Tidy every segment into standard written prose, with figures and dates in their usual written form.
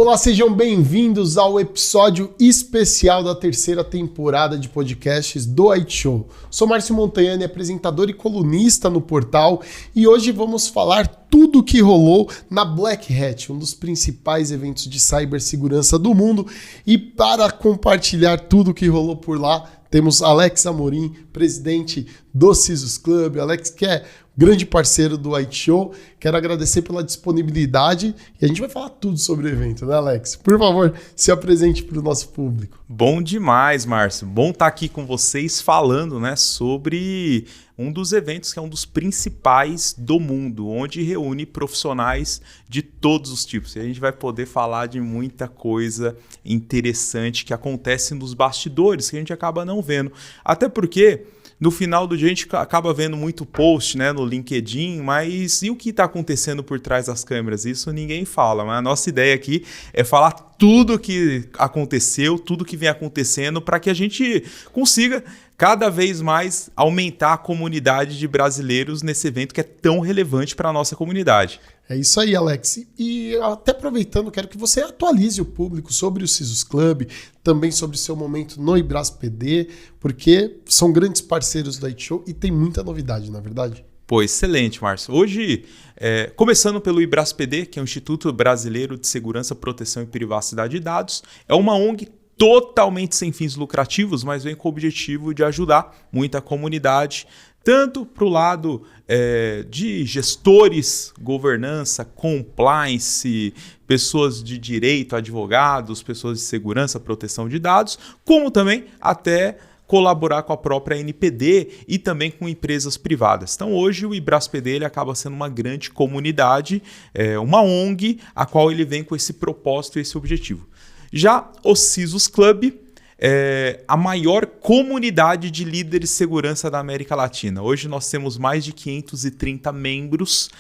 Olá, sejam bem-vindos ao episódio especial da terceira temporada de podcasts do IT Show. Sou Márcio Montanhani, apresentador e colunista no portal, e hoje vamos falar tudo o que rolou na Black Hat, um dos principais eventos de cibersegurança do mundo. E para compartilhar tudo o que rolou por lá, temos Alex Amorim, presidente do CISOs Club. Alex, que é grande parceiro do IT Show. Quero agradecer pela disponibilidade e a gente vai falar tudo sobre o evento, né, Alex? Por favor, se apresente para o nosso público. Bom demais, Márcio. Bom estar aqui com vocês falando, né, sobre um dos eventos que é um dos principais do mundo, onde reúne profissionais de todos os tipos. E a gente vai poder falar de muita coisa interessante que acontece nos bastidores, que a gente acaba não vendo. Até porque no final do dia a gente acaba vendo muito post, né, no LinkedIn, mas e o que está acontecendo por trás das câmeras? Isso ninguém fala, mas a nossa ideia aqui é falar tudo o que aconteceu, tudo que vem acontecendo, para que a gente consiga cada vez mais aumentar a comunidade de brasileiros nesse evento que é tão relevante para a nossa comunidade. É isso aí, Alex. E até aproveitando, quero que você atualize o público sobre o CISOs Club, também sobre o seu momento no IbrasPD, porque são grandes parceiros do IT Show e tem muita novidade, não é verdade? Pô, excelente, Márcio. Hoje, começando pelo IbrasPD, que é o Instituto Brasileiro de Segurança, Proteção e Privacidade de Dados, é uma ONG totalmente sem fins lucrativos, mas vem com o objetivo de ajudar muita comunidade, tanto para o lado de gestores, governança, compliance, pessoas de direito, advogados, pessoas de segurança, proteção de dados, como também até colaborar com a própria NPD e também com empresas privadas. Então hoje o IbrasPD ele acaba sendo uma grande comunidade, uma ONG, a qual ele vem com esse propósito e esse objetivo. Já o CISOs Club é a maior comunidade de líderes de segurança da América Latina. Hoje nós temos mais de 530 membros,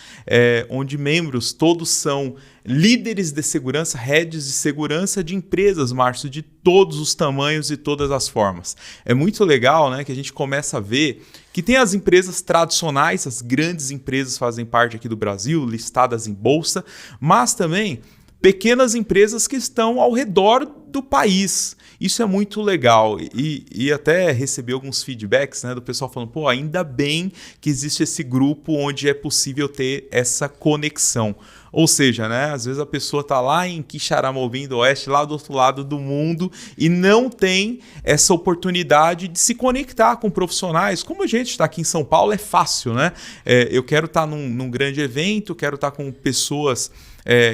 onde membros todos são líderes de segurança, heads de segurança de empresas, Márcio, de todos os tamanhos e todas as formas. É muito legal, né, que a gente começa a ver que tem as empresas tradicionais, as grandes empresas fazem parte aqui do Brasil, listadas em bolsa, mas também pequenas empresas que estão ao redor do país. Isso é muito legal e até recebi alguns feedbacks, né, do pessoal falando, pô, ainda bem que existe esse grupo onde é possível ter essa conexão. Ou seja, né, às vezes a pessoa está lá em Quixaramobim do Oeste, lá do outro lado do mundo, e não tem essa oportunidade de se conectar com profissionais. Como a gente está aqui em São Paulo, é fácil, né? Eu quero estar num grande evento, quero estar com pessoas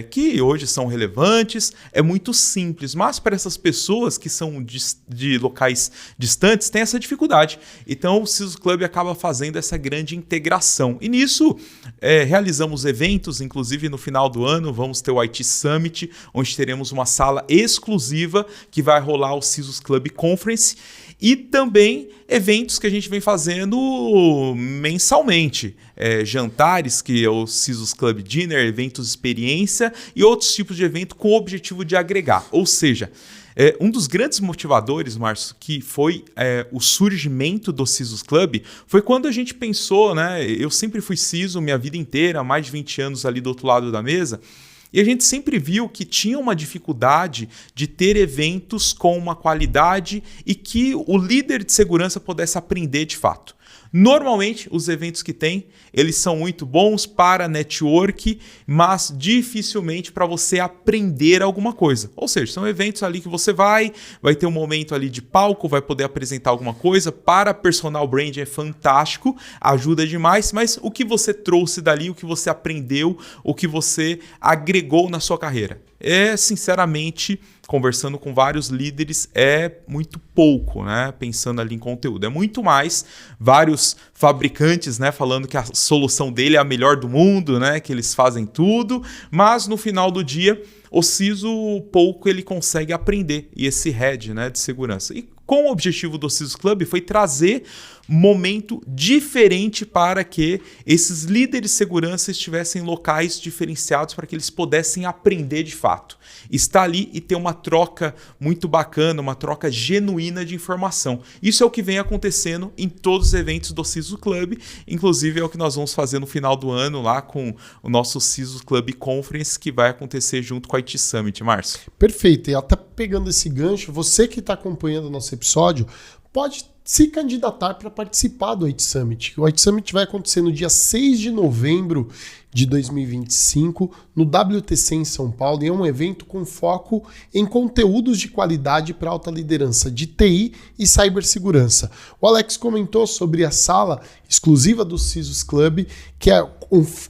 que hoje são relevantes, é muito simples, mas para essas pessoas que são de locais distantes, tem essa dificuldade. Então o CISOs Club acaba fazendo essa grande integração. E nisso realizamos eventos, inclusive no final do ano vamos ter o IT Summit, onde teremos uma sala exclusiva que vai rolar o CISOs Club Conference, e também eventos que a gente vem fazendo mensalmente. Jantares, que é o CISOs Club Dinner, eventos de experiência e outros tipos de evento com o objetivo de agregar. Ou seja, um dos grandes motivadores, Márcio, que foi o surgimento do CISOs Club, foi quando a gente pensou, né? Eu sempre fui CISO minha vida inteira, mais de 20 anos ali do outro lado da mesa, e a gente sempre viu que tinha uma dificuldade de ter eventos com uma qualidade e que o líder de segurança pudesse aprender de fato. Normalmente, os eventos que tem, eles são muito bons para network, mas dificilmente para você aprender alguma coisa. Ou seja, são eventos ali que você vai ter um momento ali de palco, vai poder apresentar alguma coisa. Para personal brand é fantástico, ajuda demais, mas o que você trouxe dali, o que você aprendeu, o que você agregou na sua carreira? Sinceramente, conversando com vários líderes, é muito pouco, né? Pensando ali em conteúdo. É muito mais vários fabricantes, né, falando que a solução dele é a melhor do mundo, né, que eles fazem tudo, mas no final do dia, o CISO pouco ele consegue aprender, e esse head, né, de segurança. E com o objetivo do CISO Club foi trazer momento diferente para que esses líderes de segurança estivessem em locais diferenciados para que eles pudessem aprender de fato. Estar ali e ter uma troca muito bacana, uma troca genuína de informação. Isso é o que vem acontecendo em todos os eventos do CISO Club, inclusive é o que nós vamos fazer no final do ano lá com o nosso CISO Club Conference, que vai acontecer junto com a IT Summit, Márcio. Perfeito, e até pegando esse gancho, você que está acompanhando o nosso episódio, pode se candidatar para participar do IT Summit. O IT Summit vai acontecer no dia 6 de novembro de 2025, no WTC em São Paulo, e é um evento com foco em conteúdos de qualidade para alta liderança de TI e cibersegurança. O Alex comentou sobre a sala exclusiva do CISOs Club, que é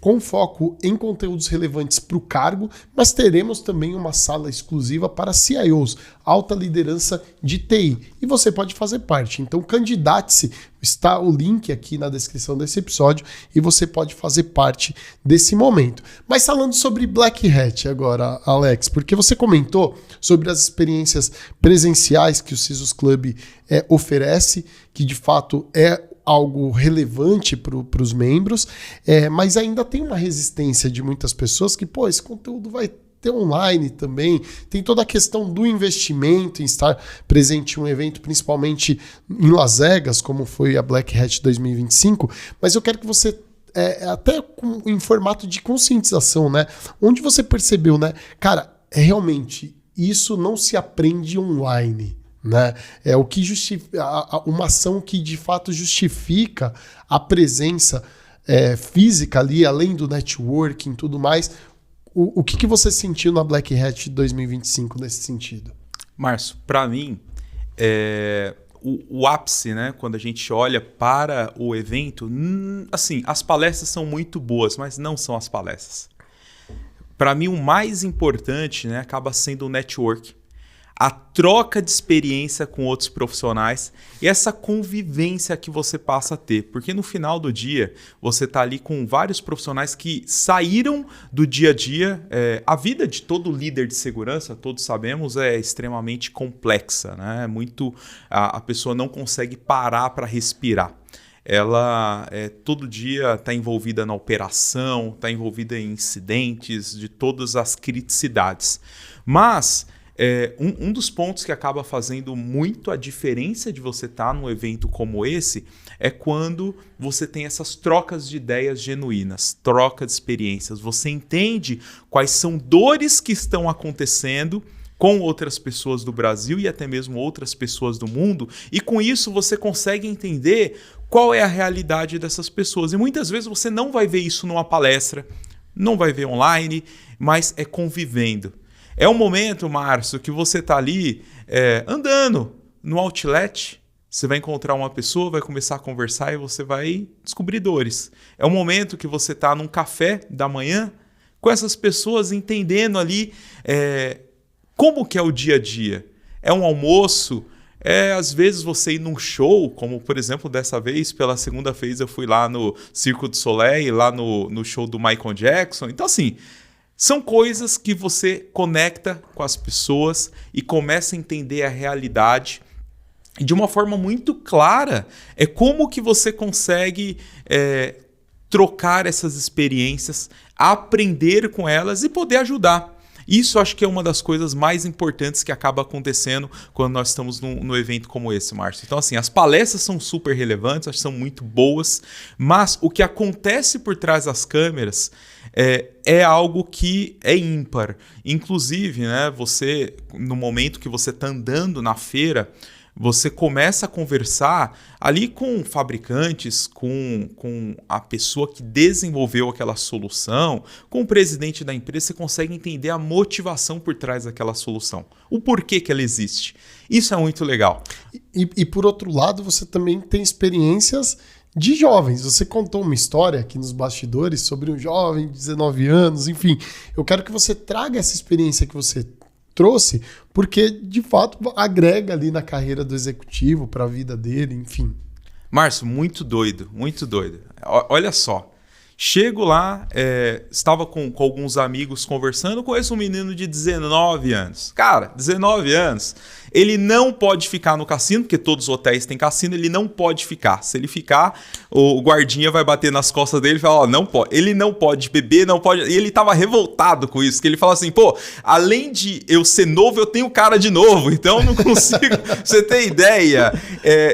com foco em conteúdos relevantes para o cargo, mas teremos também uma sala exclusiva para CIOs, alta liderança de TI, e você pode fazer parte. Então candidate-se, está o link aqui na descrição desse episódio e você pode fazer parte desse momento. Mas falando sobre Black Hat agora, Alex, porque você comentou sobre as experiências presenciais que o CISOs Club oferece, que de fato é algo relevante para os membros, mas ainda tem uma resistência de muitas pessoas que, esse conteúdo vai ter online também, tem toda a questão do investimento em estar presente em um evento, principalmente em Las Vegas, como foi a Black Hat 2025, mas eu quero que você, até em formato de conscientização, né? Onde você percebeu, né? Cara, realmente, isso não se aprende online, né? É o que uma ação que de fato justifica a presença física ali, além do networking e tudo mais. O que você sentiu na Black Hat 2025 nesse sentido? Márcio, para mim, o ápice, né? Quando a gente olha para o evento, assim, as palestras são muito boas, mas não são as palestras. Para mim, o mais importante, né, acaba sendo o network. A troca de experiência com outros profissionais e essa convivência que você passa a ter. Porque no final do dia, você está ali com vários profissionais que saíram do dia a dia. A vida de todo líder de segurança, todos sabemos, é extremamente complexa, né? A pessoa não consegue parar para respirar. Ela todo dia está envolvida na operação, está envolvida em incidentes de todas as criticidades. Mas um dos pontos que acaba fazendo muito a diferença de você estar num evento como esse é quando você tem essas trocas de ideias genuínas, troca de experiências. Você entende quais são dores que estão acontecendo com outras pessoas do Brasil e até mesmo outras pessoas do mundo, e com isso você consegue entender qual é a realidade dessas pessoas. E muitas vezes você não vai ver isso numa palestra, não vai ver online, mas é convivendo. É um momento, Márcio, que você está ali andando no outlet, você vai encontrar uma pessoa, vai começar a conversar e você vai descobrir dores. É um momento que você está num café da manhã com essas pessoas entendendo ali como que é o dia a dia. É um almoço, às vezes você ir num show, como por exemplo dessa vez, pela segunda vez eu fui lá no Cirque du Soleil, lá no show do Michael Jackson. Então assim, são coisas que você conecta com as pessoas e começa a entender a realidade. E de uma forma muito clara, como que você consegue trocar essas experiências, aprender com elas e poder ajudar. Isso acho que é uma das coisas mais importantes que acaba acontecendo quando nós estamos no evento como esse, Márcio. Então, assim, as palestras são super relevantes, acho que são muito boas, mas o que acontece por trás das câmeras é algo que é ímpar. Inclusive, né, você, no momento que você está andando na feira, você começa a conversar ali com fabricantes, com a pessoa que desenvolveu aquela solução, com o presidente da empresa, você consegue entender a motivação por trás daquela solução, o porquê que ela existe. Isso é muito legal. E por outro lado, você também tem experiências de jovens. Você contou uma história aqui nos bastidores sobre um jovem de 19 anos, enfim. Eu quero que você traga essa experiência que você trouxe, porque de fato agrega ali na carreira do executivo, para a vida dele, enfim. Márcio, muito doido, muito doido. Olha só, Chego lá, estava com alguns amigos conversando, conheço um menino de 19 anos. Cara, 19 anos, ele não pode ficar no cassino, porque todos os hotéis têm cassino, ele não pode ficar. Se ele ficar, o guardinha vai bater nas costas dele e falar, ó, não pode. Ele não pode beber, não pode... E ele tava revoltado com isso, que ele fala assim, pô, além de eu ser novo, eu tenho cara de novo, então eu não consigo... Você tem ideia?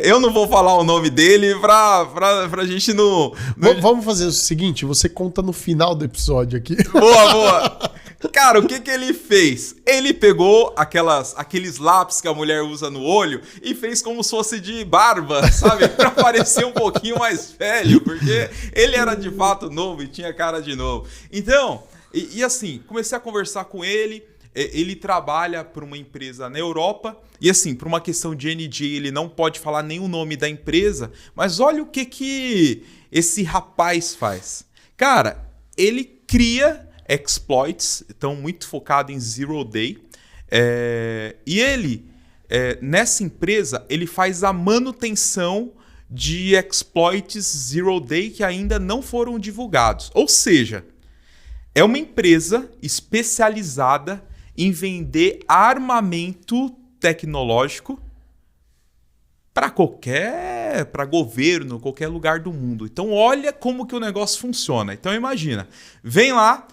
Eu não vou falar o nome dele pra gente não... Vamos fazer o seguinte, você conta no final do episódio aqui. Boa. Cara, o que ele fez? Ele pegou aqueles lápis que a mulher usa no olho e fez como se fosse de barba, sabe? Pra parecer um pouquinho mais velho, porque ele era de fato novo e tinha cara de novo. Então, e assim, comecei a conversar com ele. Ele trabalha para uma empresa na Europa e assim, por uma questão de NDA, ele não pode falar nem o nome da empresa, mas olha o que esse rapaz faz. Cara, ele cria exploits, então muito focado em Zero Day, e ele, nessa empresa, ele faz a manutenção de exploits Zero Day que ainda não foram divulgados. Ou seja, é uma empresa especializada em vender armamento tecnológico para governo, qualquer lugar do mundo. Então olha como que o negócio funciona. Então imagina, vem lá,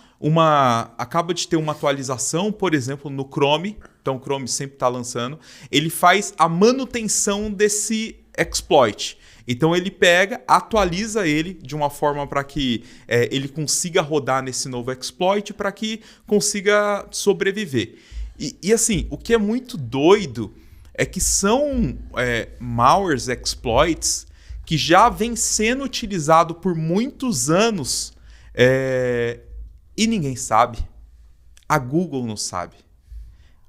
acaba de ter uma atualização, por exemplo, no Chrome, então o Chrome sempre está lançando, ele faz a manutenção desse exploit. Então ele pega, atualiza ele de uma forma para que ele consiga rodar nesse novo exploit, para que consiga sobreviver. E assim, o que é muito doido é que são malwares, exploits, que já vem sendo utilizado por muitos anos e ninguém sabe. A Google não sabe.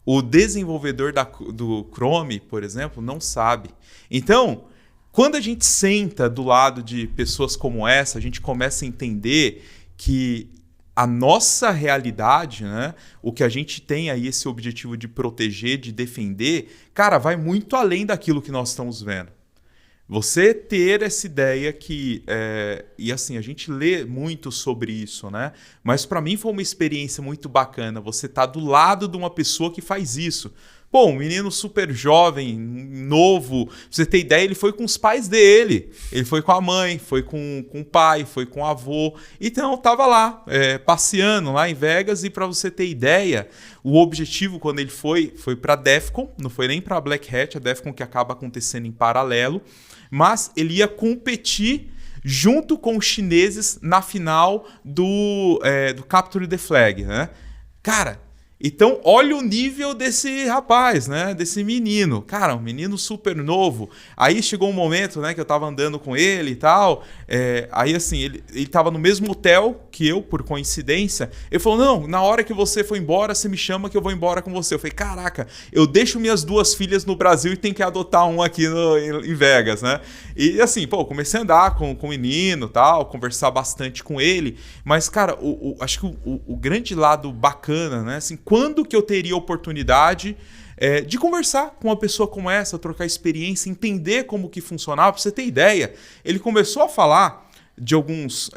O desenvolvedor do Chrome, por exemplo, não sabe. Então, quando a gente senta do lado de pessoas como essa, a gente começa a entender que a nossa realidade, né, o que a gente tem aí, esse objetivo de proteger, de defender, cara, vai muito além daquilo que nós estamos vendo. Você ter essa ideia que... e assim, a gente lê muito sobre isso, né? Mas para mim foi uma experiência muito bacana. Você tá do lado de uma pessoa que faz isso. Pô, um menino super jovem, novo, pra você ter ideia, ele foi com os pais dele. Ele foi com a mãe, foi com o pai, foi com o avô. Então, tava lá, passeando lá em Vegas. E para você ter ideia, o objetivo quando ele foi para a DEFCON, não foi nem para a Black Hat, a DEFCON que acaba acontecendo em paralelo, mas ele ia competir junto com os chineses na final do Capture the Flag, né? Cara... Então, olha o nível desse rapaz, né? Desse menino. Cara, um menino super novo. Aí chegou um momento, né, que eu tava andando com ele e tal. Aí, assim, ele tava no mesmo hotel que eu, por coincidência. Ele falou, não, na hora que você for embora, você me chama que eu vou embora com você. Eu falei, caraca, eu deixo minhas 2 filhas no Brasil e tenho que adotar um aqui em Vegas, né? E, assim, pô, comecei a andar com o menino e tal, conversar bastante com ele. Mas, cara, acho que o grande lado bacana, né, assim, quando que eu teria oportunidade de conversar com uma pessoa como essa, trocar experiência, entender como que funcionava. Para você ter ideia, ele começou a falar de alguns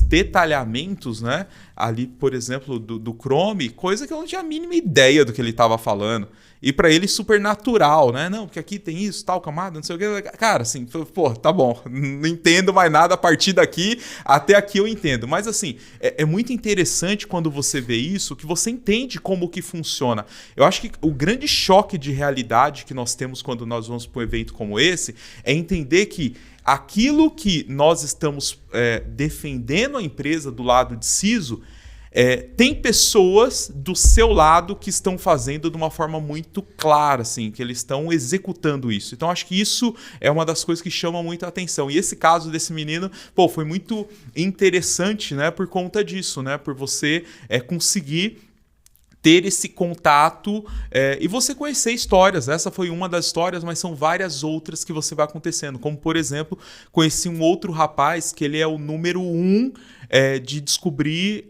detalhamentos, né? Ali, por exemplo, do Chrome, coisa que eu não tinha a mínima ideia do que ele estava falando. E para ele super natural, né? Não, porque aqui tem isso, tal camada, não sei o que. Cara, assim, pô, tá bom, não entendo mais nada a partir daqui, até aqui eu entendo. Mas assim, é muito interessante quando você vê isso, que você entende como que funciona. Eu acho que o grande choque de realidade que nós temos quando nós vamos para um evento como esse é entender que aquilo que nós estamos defendendo a empresa do lado de CISO, tem pessoas do seu lado que estão fazendo de uma forma muito clara, assim, que eles estão executando isso. Então, acho que isso é uma das coisas que chama muito a atenção. E esse caso desse menino, pô, foi muito interessante, né, por conta disso, né, por você conseguir ter esse contato e você conhecer histórias. Essa foi uma das histórias, mas são várias outras que você vai acontecendo. Como, por exemplo, conheci um outro rapaz que ele é o número 1 de descobrir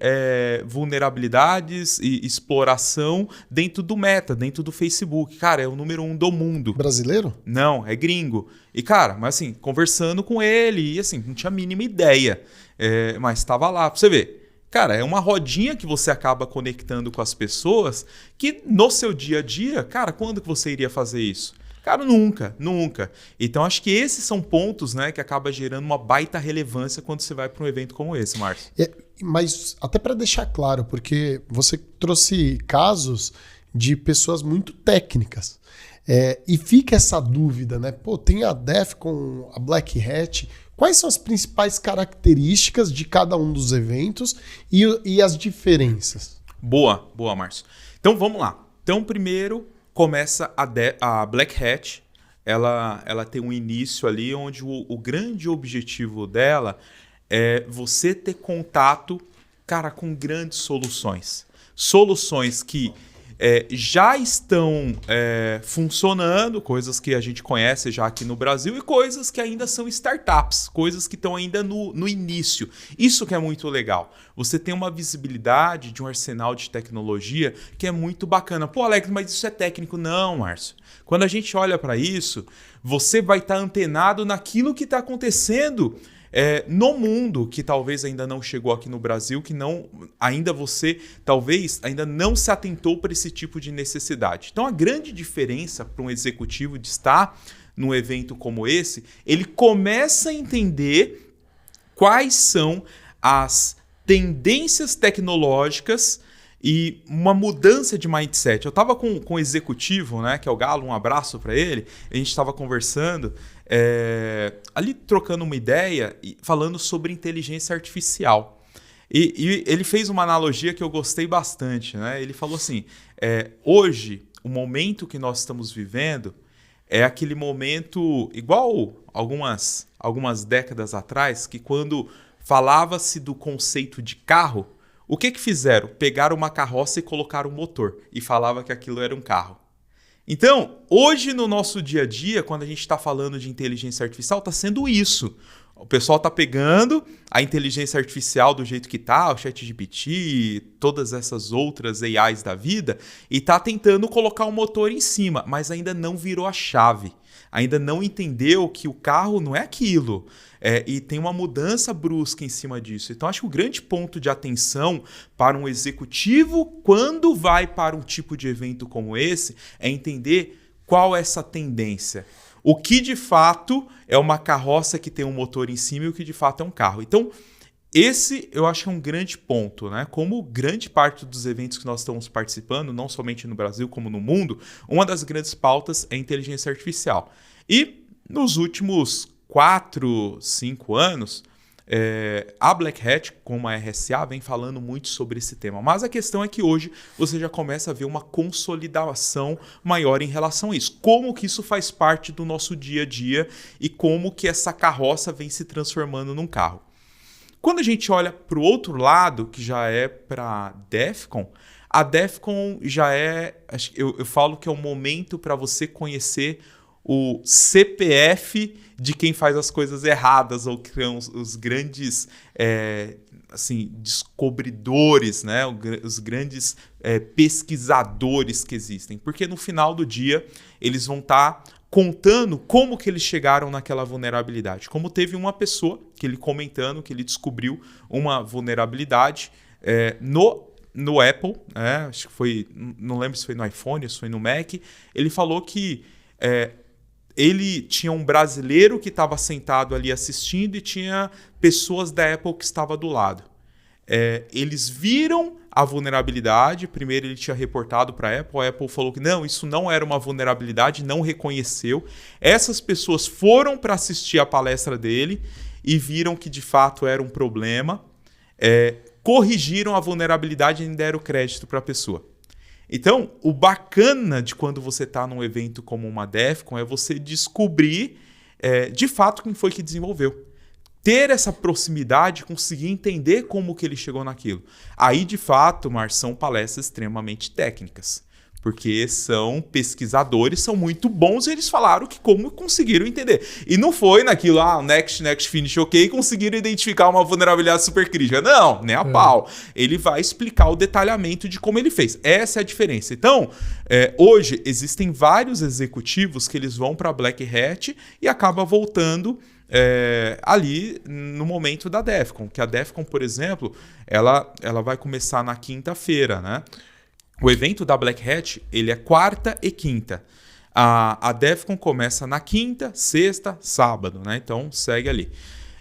vulnerabilidades e exploração dentro do Meta, dentro do Facebook. Cara, é o número 1 do mundo. Brasileiro? Não, é gringo. E, cara, mas assim, conversando com ele, e assim, não tinha a mínima ideia. Mas estava lá, pra você ver. Cara, é uma rodinha que você acaba conectando com as pessoas que no seu dia a dia, cara, quando que você iria fazer isso? Cara, nunca, nunca. Então, acho que esses são pontos, né, que acaba gerando uma baita relevância quando você vai para um evento como esse, Márcio. Mas até para deixar claro, porque você trouxe casos de pessoas muito técnicas. E fica essa dúvida, né? Pô, tem a Defcon, a Black Hat. Quais são as principais características de cada um dos eventos e as diferenças? Boa, Márcio. Então vamos lá. Então primeiro começa a Black Hat. Ela tem um início ali onde o grande objetivo dela é você ter contato, cara, com grandes soluções. Soluções que já estão funcionando, coisas que a gente conhece já aqui no Brasil e coisas que ainda são startups, coisas que estão ainda no início. Isso que é muito legal. Você tem uma visibilidade de um arsenal de tecnologia que é muito bacana. Pô, Alex, mas isso é técnico? Não, Márcio. Quando a gente olha para isso, você vai estar antenado naquilo que está acontecendo no mundo, que talvez ainda não chegou aqui no Brasil, que você talvez ainda não se atentou para esse tipo de necessidade. Então a grande diferença para um executivo de estar num evento como esse, ele começa a entender quais são as tendências tecnológicas e uma mudança de mindset. Eu estava com um executivo, né, que é o Galo, um abraço para ele, a gente estava conversando, ali trocando uma ideia e falando sobre inteligência artificial. E ele fez uma analogia que eu gostei bastante, né? Ele falou assim, hoje, o momento que nós estamos vivendo é aquele momento igual algumas décadas atrás, que quando falava-se do conceito de carro, o que fizeram? Pegaram uma carroça e colocaram um motor e falava que aquilo era um carro. Então, hoje no nosso dia a dia, quando a gente está falando de inteligência artificial, está sendo isso. O pessoal está pegando a inteligência artificial do jeito que está, o ChatGPT, todas essas outras AIs da vida, e está tentando colocar um motor em cima, mas ainda não virou a chave. Ainda não entendeu que o carro não é aquilo. E tem uma mudança brusca em cima disso. Então, acho que o grande ponto de atenção para um executivo, quando vai para um tipo de evento como esse, é entender qual é essa tendência. O que, de fato, é uma carroça que tem um motor em cima e o que, de fato, é um carro. Então, esse eu acho que é um grande ponto, né? Como grande parte dos eventos que nós estamos participando, não somente no Brasil como no mundo, uma das grandes pautas é a inteligência artificial. E nos últimos 4, 5 anos, a Black Hat, como a RSA, vem falando muito sobre esse tema. Mas a questão é que hoje você já começa a ver uma consolidação maior em relação a isso. Como que isso faz parte do nosso dia a dia e como que essa carroça vem se transformando num carro. Quando a gente olha para o outro lado, que já é para a Defcon já eu falo que é o momento para você conhecer o CPF de quem faz as coisas erradas, ou que são os grandes descobridores, né? Os grandes pesquisadores que existem. Porque no final do dia, eles vão estar contando como que eles chegaram naquela vulnerabilidade. Como teve uma pessoa que ele comentando que ele descobriu uma vulnerabilidade no Apple, acho que foi, não lembro se foi no iPhone ou se foi no Mac, ele falou que ele tinha um brasileiro que estava sentado ali assistindo e tinha pessoas da Apple que estavam do lado. Eles viram a vulnerabilidade, primeiro ele tinha reportado para a Apple falou que não, isso não era uma vulnerabilidade, não reconheceu. Essas pessoas foram para assistir a palestra dele e viram que de fato era um problema, corrigiram a vulnerabilidade e deram crédito para a pessoa. Então, o bacana de quando você está num evento como uma Defcon é você descobrir de fato quem foi que desenvolveu. ter essa proximidade, conseguir entender como que ele chegou naquilo. Aí, de fato, Márcio, são palestras extremamente técnicas. Porque são pesquisadores, são muito bons e eles falaram que como conseguiram entender. E não foi naquilo, next, finish, ok, conseguiram identificar uma vulnerabilidade super crítica. Não, nem a pau. Ele vai explicar o detalhamento de como ele fez. Essa é a diferença. Então, hoje existem vários executivos que eles vão para a Black Hat e acabam voltando ali no momento da DEFCON. Que a DEFCON, por exemplo, ela vai começar na quinta-feira, né? O evento da Black Hat, ele é quarta e quinta. A DEFCON começa na quinta, sexta, sábado, né? Então, segue ali.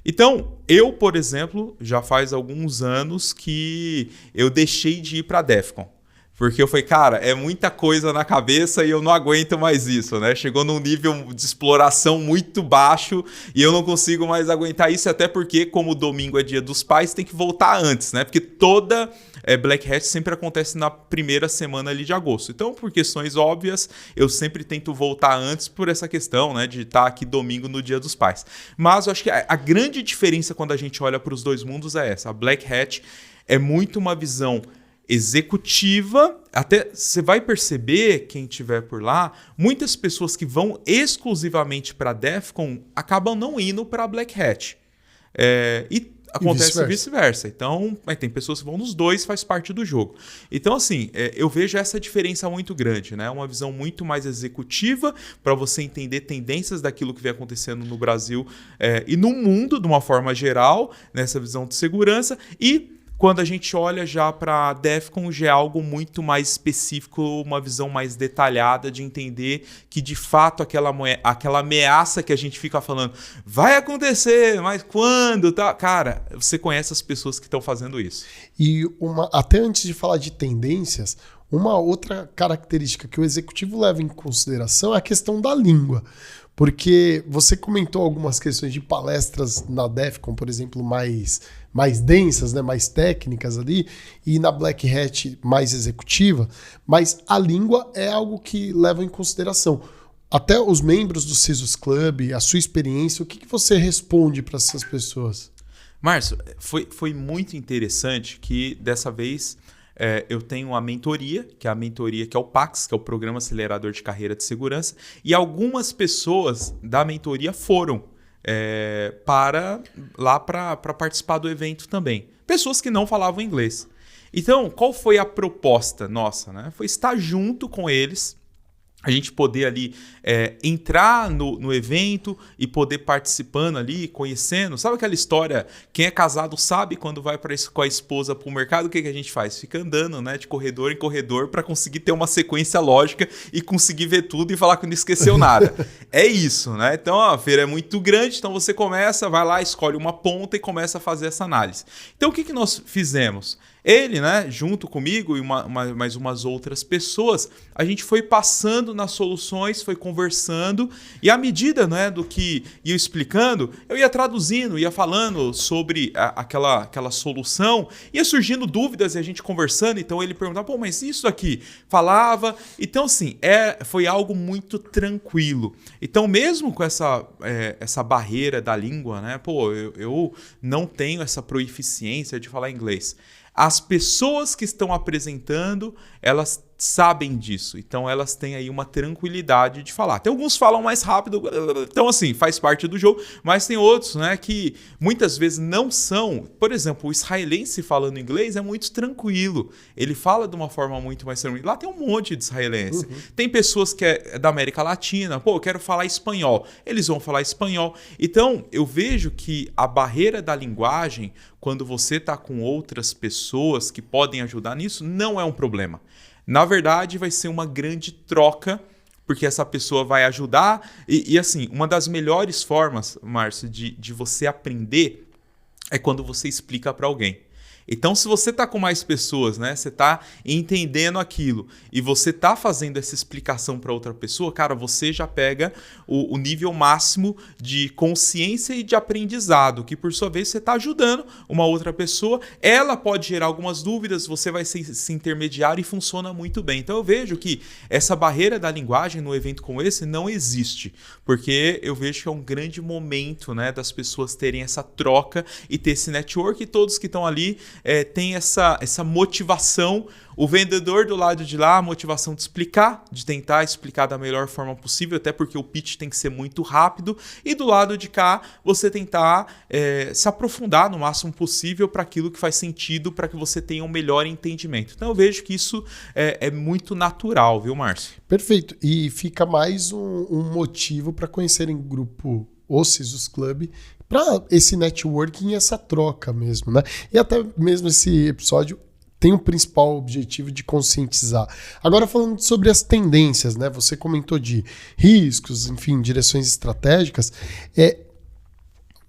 Então, eu, por exemplo, já faz alguns anos que eu deixei de ir para a DEFCON. Porque eu falei, cara, é muita coisa na cabeça e eu não aguento mais isso, né? Chegou num nível de exploração muito baixo e eu não consigo mais aguentar isso, até porque, como domingo é dia dos pais, tem que voltar antes, né? Porque toda Black Hat sempre acontece na primeira semana ali de agosto. Então, por questões óbvias, eu sempre tento voltar antes por essa questão, né? De estar aqui domingo no dia dos pais. Mas eu acho que a grande diferença quando a gente olha para os dois mundos é essa. A Black Hat é muito uma visão executiva, até você vai perceber, quem estiver por lá, muitas pessoas que vão exclusivamente para a DEFCON acabam não indo para a Black Hat. E acontece vice-versa. Então, tem pessoas que vão nos dois, faz parte do jogo. Então, assim, eu vejo essa diferença muito grande, né? Uma visão muito mais executiva para você entender tendências daquilo que vem acontecendo no Brasil e no mundo, de uma forma geral, nessa visão de segurança. E quando a gente olha já para a DEFCON, já é algo muito mais específico, uma visão mais detalhada de entender que, de fato, aquela ameaça que a gente fica falando vai acontecer, mas quando? Tá? Cara, você conhece as pessoas que estão fazendo isso. E até antes de falar de tendências, uma outra característica que o executivo leva em consideração é a questão da língua. Porque você comentou algumas questões de palestras na DEFCON, por exemplo, mais densas, né, mais técnicas ali, e na Black Hat mais executiva, mas a língua é algo que leva em consideração. Até os membros do CISOs Club, a sua experiência, o que você responde para essas pessoas? Márcio, foi muito interessante que dessa vez eu tenho a mentoria, que é o PAX, que é o Programa Acelerador de Carreira de Segurança, e algumas pessoas da mentoria foram para participar do evento também. Pessoas que não falavam inglês. Então, qual foi a proposta nossa, né? Foi estar junto com eles, a gente poder ali entrar no evento e poder participando ali, conhecendo. Sabe aquela história, quem é casado sabe quando vai com a esposa para o mercado, o que a gente faz? Fica andando, né, de corredor em corredor para conseguir ter uma sequência lógica e conseguir ver tudo e falar que não esqueceu nada. É isso, né? Então a feira é muito grande, então você começa, vai lá, escolhe uma ponta e começa a fazer essa análise. Então o que nós fizemos? Ele, né, junto comigo e mais umas outras pessoas, a gente foi passando nas soluções, foi conversando e à medida, né, do que ia explicando, eu ia traduzindo, ia falando sobre aquela solução, ia surgindo dúvidas e a gente conversando, então ele perguntava, pô, mas isso aqui? Falava, então assim, foi algo muito tranquilo. Então mesmo com essa barreira da língua, né, pô, eu não tenho essa proeficiência de falar inglês. As pessoas que estão apresentando, elas sabem disso. Então, elas têm aí uma tranquilidade de falar. Tem alguns que falam mais rápido, então, assim, faz parte do jogo. Mas tem outros, né, que muitas vezes não são. Por exemplo, o israelense falando inglês é muito tranquilo. Ele fala de uma forma muito mais tranquila. Lá tem um monte de israelense. Uhum. Tem pessoas que é da América Latina. Pô, eu quero falar espanhol. Eles vão falar espanhol. Então, eu vejo que a barreira da linguagem, quando você está com outras pessoas que podem ajudar nisso, não é um problema. Na verdade, vai ser uma grande troca, porque essa pessoa vai ajudar. E assim, uma das melhores formas, Márcio, de você aprender é quando você explica para alguém. Então, se você está com mais pessoas, né, você está entendendo aquilo e você está fazendo essa explicação para outra pessoa, cara, você já pega o nível máximo de consciência e de aprendizado, que por sua vez você está ajudando uma outra pessoa, ela pode gerar algumas dúvidas, você vai ser esse intermediário e funciona muito bem. Então, eu vejo que essa barreira da linguagem num evento como esse não existe, porque eu vejo que é um grande momento, né, das pessoas terem essa troca e ter esse network, e todos que estão ali tem essa motivação, o vendedor do lado de lá, a motivação de explicar, de tentar explicar da melhor forma possível, até porque o pitch tem que ser muito rápido, e do lado de cá, você tentar se aprofundar no máximo possível para aquilo que faz sentido, para que você tenha um melhor entendimento. Então eu vejo que isso é muito natural, viu, Márcio? Perfeito. E fica mais um motivo para conhecerem o grupo Ociosus Club, para esse networking e essa troca mesmo, né? E até mesmo esse episódio tem o principal objetivo de conscientizar. Agora, falando sobre as tendências, né? Você comentou de riscos, enfim, direções estratégicas.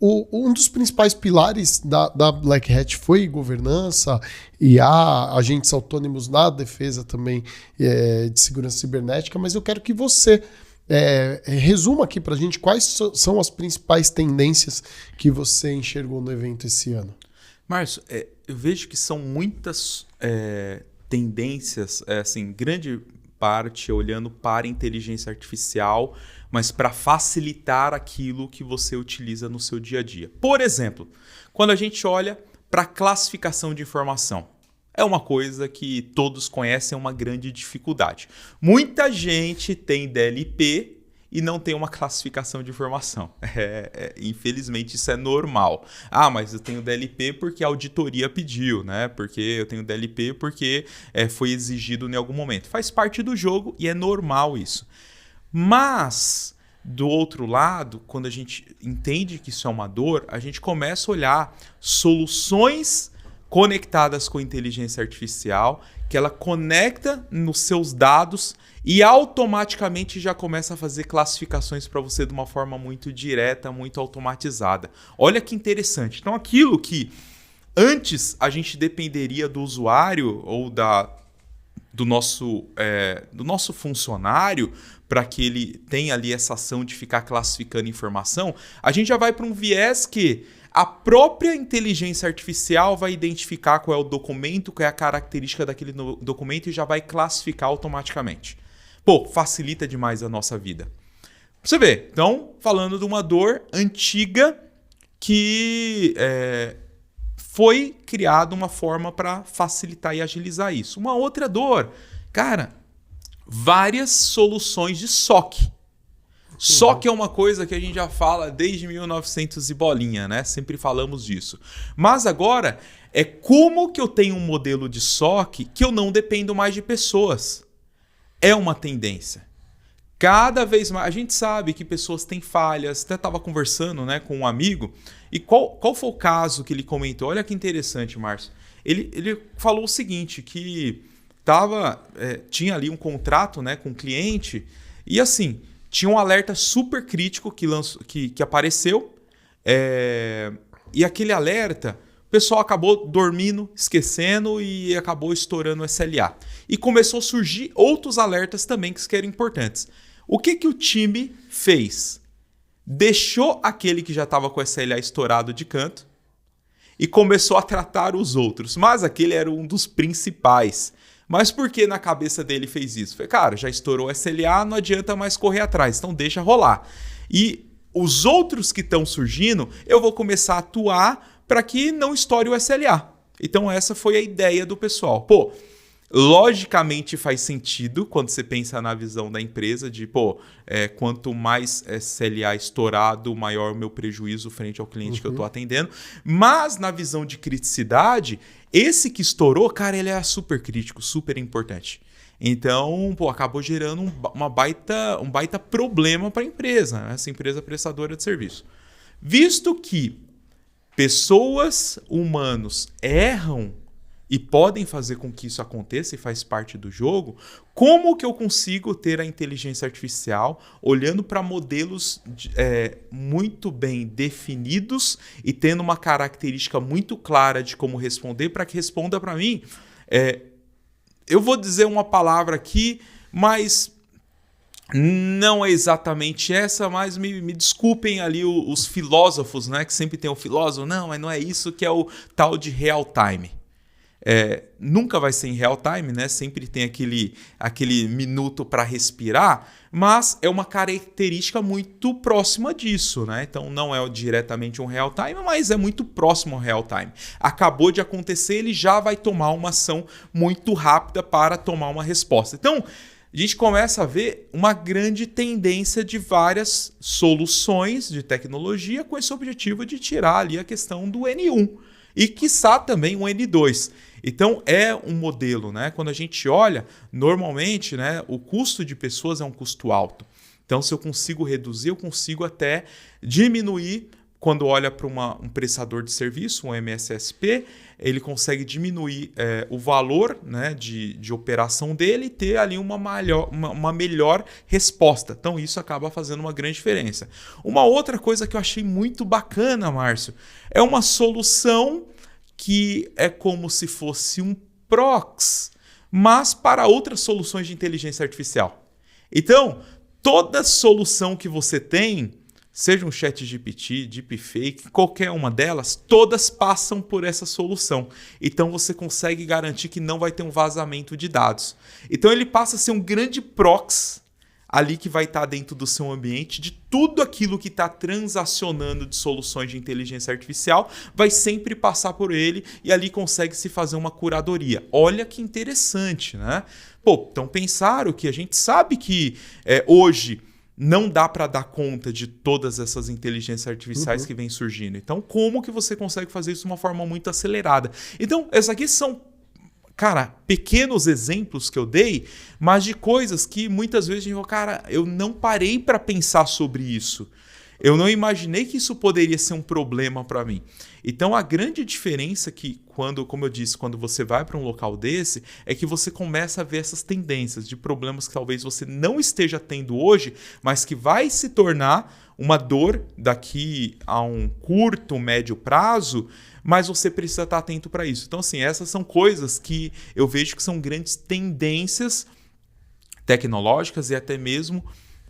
Um dos principais pilares da Black Hat foi governança e há agentes autônomos na defesa também de segurança cibernética, mas eu quero que você resuma aqui para a gente quais são as principais tendências que você enxergou no evento esse ano. Márcio, eu vejo que são muitas tendências, assim, grande parte olhando para a inteligência artificial, mas para facilitar aquilo que você utiliza no seu dia a dia. Por exemplo, quando a gente olha para a classificação de informação, é uma coisa que todos conhecem, é uma grande dificuldade. Muita gente tem DLP e não tem uma classificação de informação. Infelizmente, isso é normal. Ah, mas eu tenho DLP porque a auditoria pediu, né? Porque eu tenho DLP porque foi exigido em algum momento. Faz parte do jogo e é normal isso. Mas, do outro lado, quando a gente entende que isso é uma dor, a gente começa a olhar soluções conectadas com inteligência artificial, que ela conecta nos seus dados e automaticamente já começa a fazer classificações para você de uma forma muito direta, muito automatizada. Olha que interessante. Então, aquilo que antes a gente dependeria do usuário ou do nosso funcionário para que ele tenha ali essa ação de ficar classificando informação, a gente já vai para um viés que a própria inteligência artificial vai identificar qual é o documento, qual é a característica daquele documento e já vai classificar automaticamente. Pô, facilita demais a nossa vida. Você vê, então, falando de uma dor antiga que foi criada uma forma para facilitar e agilizar isso. Uma outra dor, cara, várias soluções de SOC. SOC é uma coisa que a gente já fala desde 1900 e bolinha, né? Sempre falamos disso. Mas agora é como que eu tenho um modelo de SOC que eu não dependo mais de pessoas. É uma tendência. Cada vez mais, a gente sabe que pessoas têm falhas. Até estava conversando, né, com um amigo. E qual foi o caso que ele comentou? Olha que interessante, Márcio. Ele falou o seguinte, que tinha ali um contrato, né, com o cliente e assim, tinha um alerta super crítico que apareceu e aquele alerta, o pessoal acabou dormindo, esquecendo e acabou estourando o SLA. E começou a surgir outros alertas também que eram importantes. O que o time fez? Deixou aquele que já estava com o SLA estourado de canto e começou a tratar os outros. Mas aquele era um dos principais. Mas por que na cabeça dele fez isso? Falei, cara, já estourou o SLA, não adianta mais correr atrás, então deixa rolar. E os outros que estão surgindo, eu vou começar a atuar para que não estoure o SLA. Então essa foi a ideia do pessoal. Pô, logicamente faz sentido quando você pensa na visão da empresa de, quanto mais SLA estourado, maior o meu prejuízo frente ao cliente que eu estou atendendo. Mas na visão de criticidade, esse que estourou, cara, ele é super crítico, super importante. Então, acabou gerando um baita problema para a empresa, né? Essa empresa prestadora de serviço. Visto que pessoas, humanos, erram, e podem fazer com que isso aconteça e faz parte do jogo, como que eu consigo ter a inteligência artificial olhando para modelos muito bem definidos e tendo uma característica muito clara de como responder para que responda para mim? Eu vou dizer uma palavra aqui, mas não é exatamente essa, mas me desculpem ali os filósofos, né? Que sempre tem o filósofo, não, mas não é isso que é o tal de real time. Nunca vai ser em real time, né? Sempre tem aquele minuto para respirar, mas é uma característica muito próxima disso, né? Então não é diretamente um real time, mas é muito próximo ao real time. Acabou de acontecer, ele já vai tomar uma ação muito rápida para tomar uma resposta. Então, a gente começa a ver uma grande tendência de várias soluções de tecnologia com esse objetivo de tirar ali a questão do N1 e, quiçá, também o N2. Então, é um modelo, né? Quando a gente olha, normalmente, né, o custo de pessoas é um custo alto. Então, se eu consigo reduzir, eu consigo até diminuir. Quando olha para um prestador de serviço, um MSSP, ele consegue diminuir o valor, né, de operação dele e ter ali uma melhor resposta. Então, isso acaba fazendo uma grande diferença. Uma outra coisa que eu achei muito bacana, Márcio, é uma solução que é como se fosse um proxy, mas para outras soluções de inteligência artificial. Então, toda solução que você tem, seja um ChatGPT, Deepfake, qualquer uma delas, todas passam por essa solução. Então você consegue garantir que não vai ter um vazamento de dados. Então ele passa a ser um grande proxy ali que vai estar dentro do seu ambiente de tudo aquilo que está transacionando de soluções de inteligência artificial, vai sempre passar por ele e ali consegue se fazer uma curadoria. Olha que interessante, né? Então pensaram que a gente sabe que hoje não dá para dar conta de todas essas inteligências artificiais que vêm surgindo. Então, como que você consegue fazer isso de uma forma muito acelerada? Então, essas aqui são, pequenos exemplos que eu dei, mas de coisas que muitas vezes a gente fala, eu não parei para pensar sobre isso. Eu não imaginei que isso poderia ser um problema para mim. Então, a grande diferença que, como eu disse, quando você vai para um local desse, é que você começa a ver essas tendências de problemas que talvez você não esteja tendo hoje, mas que vai se tornar uma dor daqui a um curto, médio prazo, mas você precisa estar atento para isso. Então, assim, essas são coisas que eu vejo que são grandes tendências tecnológicas e até mesmo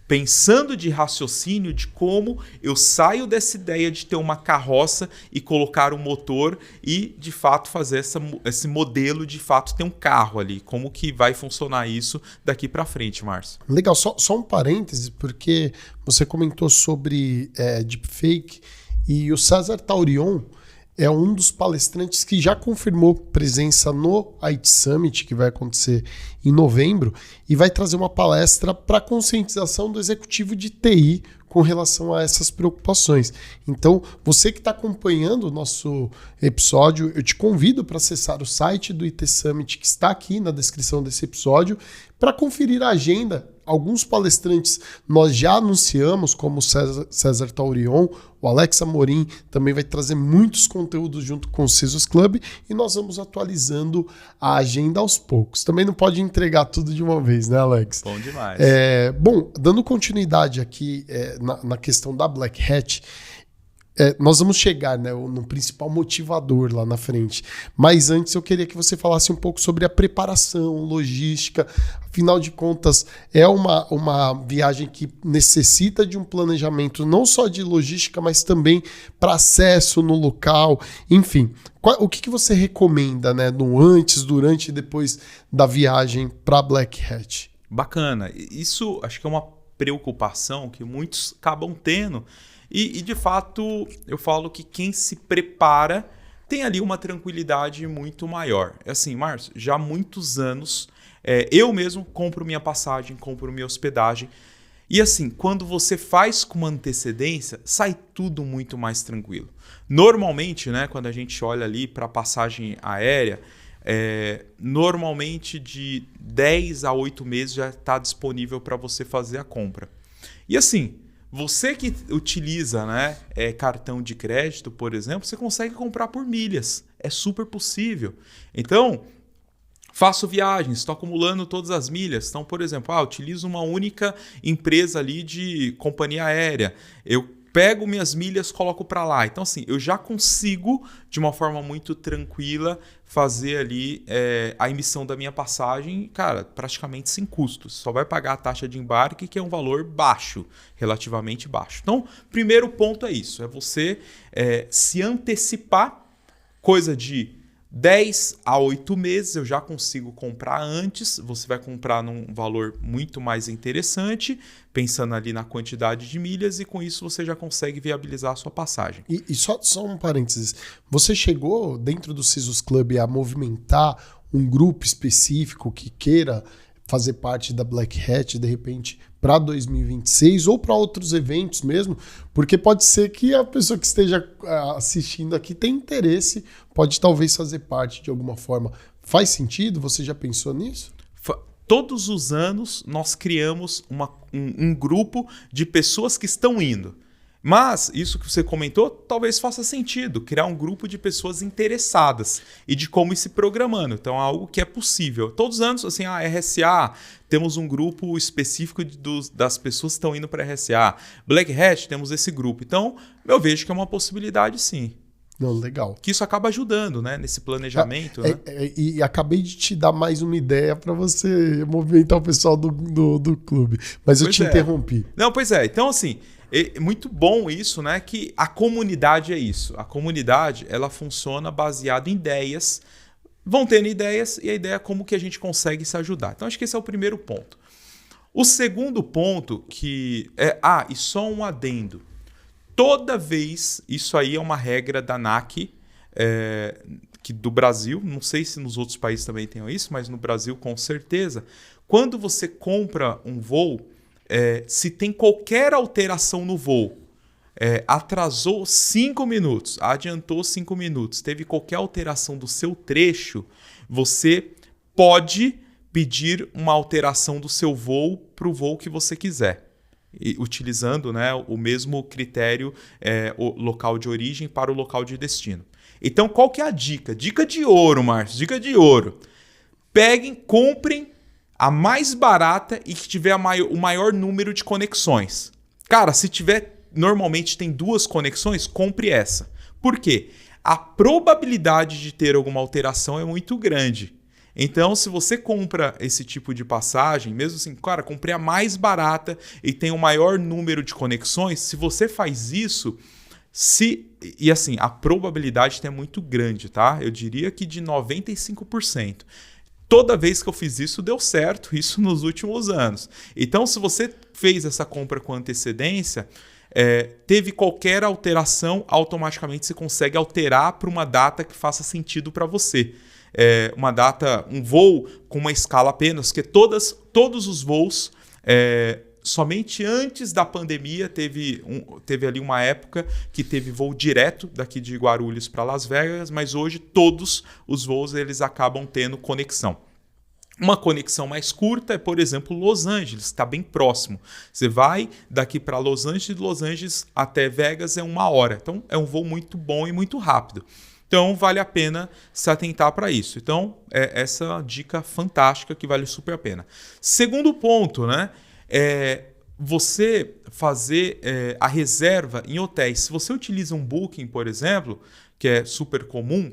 pensando de raciocínio de como eu saio dessa ideia de ter uma carroça e colocar um motor e, de fato, fazer esse modelo de fato ter um carro ali. Como que vai funcionar isso daqui para frente, Márcio? Legal, só um parêntese, porque você comentou sobre deepfake e o César Taurion é um dos palestrantes que já confirmou presença no IT Summit, que vai acontecer em novembro, e vai trazer uma palestra para conscientização do executivo de TI com relação a essas preocupações. Então, você que está acompanhando o nosso episódio, eu te convido para acessar o site do IT Summit, que está aqui na descrição desse episódio, para conferir a agenda. Alguns palestrantes nós já anunciamos, como o César Taurion, o Alex Amorim também vai trazer muitos conteúdos junto com o CISOs Club e nós vamos atualizando a agenda aos poucos. Também não pode entregar tudo de uma vez, né, Alex? Bom demais. Bom, dando continuidade aqui na questão da Black Hat, nós vamos chegar, né, no principal motivador lá na frente. Mas antes eu queria que você falasse um pouco sobre a preparação, logística. Afinal de contas, é uma viagem que necessita de um planejamento não só de logística, mas também para acesso no local. Enfim, o que você recomenda, né, no antes, durante e depois da viagem para Black Hat? Bacana. Isso acho que é uma preocupação que muitos acabam tendo. E, de fato, eu falo que quem se prepara tem ali uma tranquilidade muito maior. É assim, Márcio, já há muitos anos, eu mesmo compro minha passagem, compro minha hospedagem. E assim, quando você faz com uma antecedência, sai tudo muito mais tranquilo. Normalmente, né, quando a gente olha ali para a passagem aérea, normalmente de 10 a 8 meses já está disponível para você fazer a compra. E assim, você que utiliza, né, cartão de crédito, por exemplo, você consegue comprar por milhas. É super possível. Então, faço viagens, estou acumulando todas as milhas. Então, por exemplo, utilizo uma única empresa ali de companhia aérea. Eu pego minhas milhas, coloco para lá. Então, assim, eu já consigo, de uma forma muito tranquila, fazer ali a emissão da minha passagem, cara, praticamente sem custos. Só vai pagar a taxa de embarque, que é um valor baixo, relativamente baixo. Então, primeiro ponto é isso, é você se antecipar, coisa de 10 a 8 meses eu já consigo comprar antes, você vai comprar num valor muito mais interessante, pensando ali na quantidade de milhas, e com isso você já consegue viabilizar a sua passagem. E só um parênteses, você chegou dentro do Sisus Club a movimentar um grupo específico que queira fazer parte da Black Hat, de repente, para 2026 ou para outros eventos mesmo? Porque pode ser que a pessoa que esteja assistindo aqui tenha interesse, pode talvez fazer parte de alguma forma. Faz sentido? Você já pensou nisso? Todos os anos nós criamos um grupo de pessoas que estão indo. Mas isso que você comentou talvez faça sentido, criar um grupo de pessoas interessadas e de como ir se programando. Então é algo que é possível. Todos os anos, assim, a RSA, temos um grupo específico das pessoas que estão indo para a RSA. Black Hat, temos esse grupo. Então eu vejo que é uma possibilidade, sim. Não, legal. Que isso acaba ajudando, né, nesse planejamento. Né? E acabei de te dar mais uma ideia para você movimentar o pessoal do clube. Mas eu te interrompi. Não, pois é. Então, assim, é muito bom isso, né? Que a comunidade é isso. A comunidade, ela funciona baseada em ideias. Vão tendo ideias e a ideia é como que a gente consegue se ajudar. Então, acho que esse é o primeiro ponto. O segundo ponto que é... e só um adendo. Toda vez, isso aí é uma regra da ANAC, que do Brasil, não sei se nos outros países também tem isso, mas no Brasil com certeza, quando você compra um voo, se tem qualquer alteração no voo, atrasou 5 minutos, adiantou 5 minutos, teve qualquer alteração do seu trecho, você pode pedir uma alteração do seu voo para o voo que você quiser. Utilizando, né, o mesmo critério, o local de origem para o local de destino. Então, qual que é a dica? Dica de ouro, Márcio, dica de ouro. Peguem, comprem a mais barata e que tiver o maior número de conexões. Cara, se tiver, normalmente tem 2 conexões, compre essa. Por quê? A probabilidade de ter alguma alteração é muito grande. Então, se você compra esse tipo de passagem, mesmo assim, cara, comprei a mais barata e tem o maior número de conexões, se você faz isso, e assim, a probabilidade é muito grande, tá? Eu diria que de 95%. Toda vez que eu fiz isso, deu certo, isso nos últimos anos. Então, se você fez essa compra com antecedência, teve qualquer alteração, automaticamente você consegue alterar para uma data que faça sentido para você. Uma data, um voo com uma escala apenas, que todos os voos, somente antes da pandemia, teve ali uma época que teve voo direto daqui de Guarulhos para Las Vegas, mas hoje todos os voos eles acabam tendo conexão. Uma conexão mais curta é, por exemplo, Los Angeles, que está bem próximo. Você vai daqui para Los Angeles, de Los Angeles até Vegas é 1 hora. Então, é um voo muito bom e muito rápido. Então, vale a pena se atentar para isso. Então, essa dica fantástica que vale super a pena. Segundo ponto, né? Você fazer a reserva em hotéis. Se você utiliza um Booking, por exemplo, que é super comum,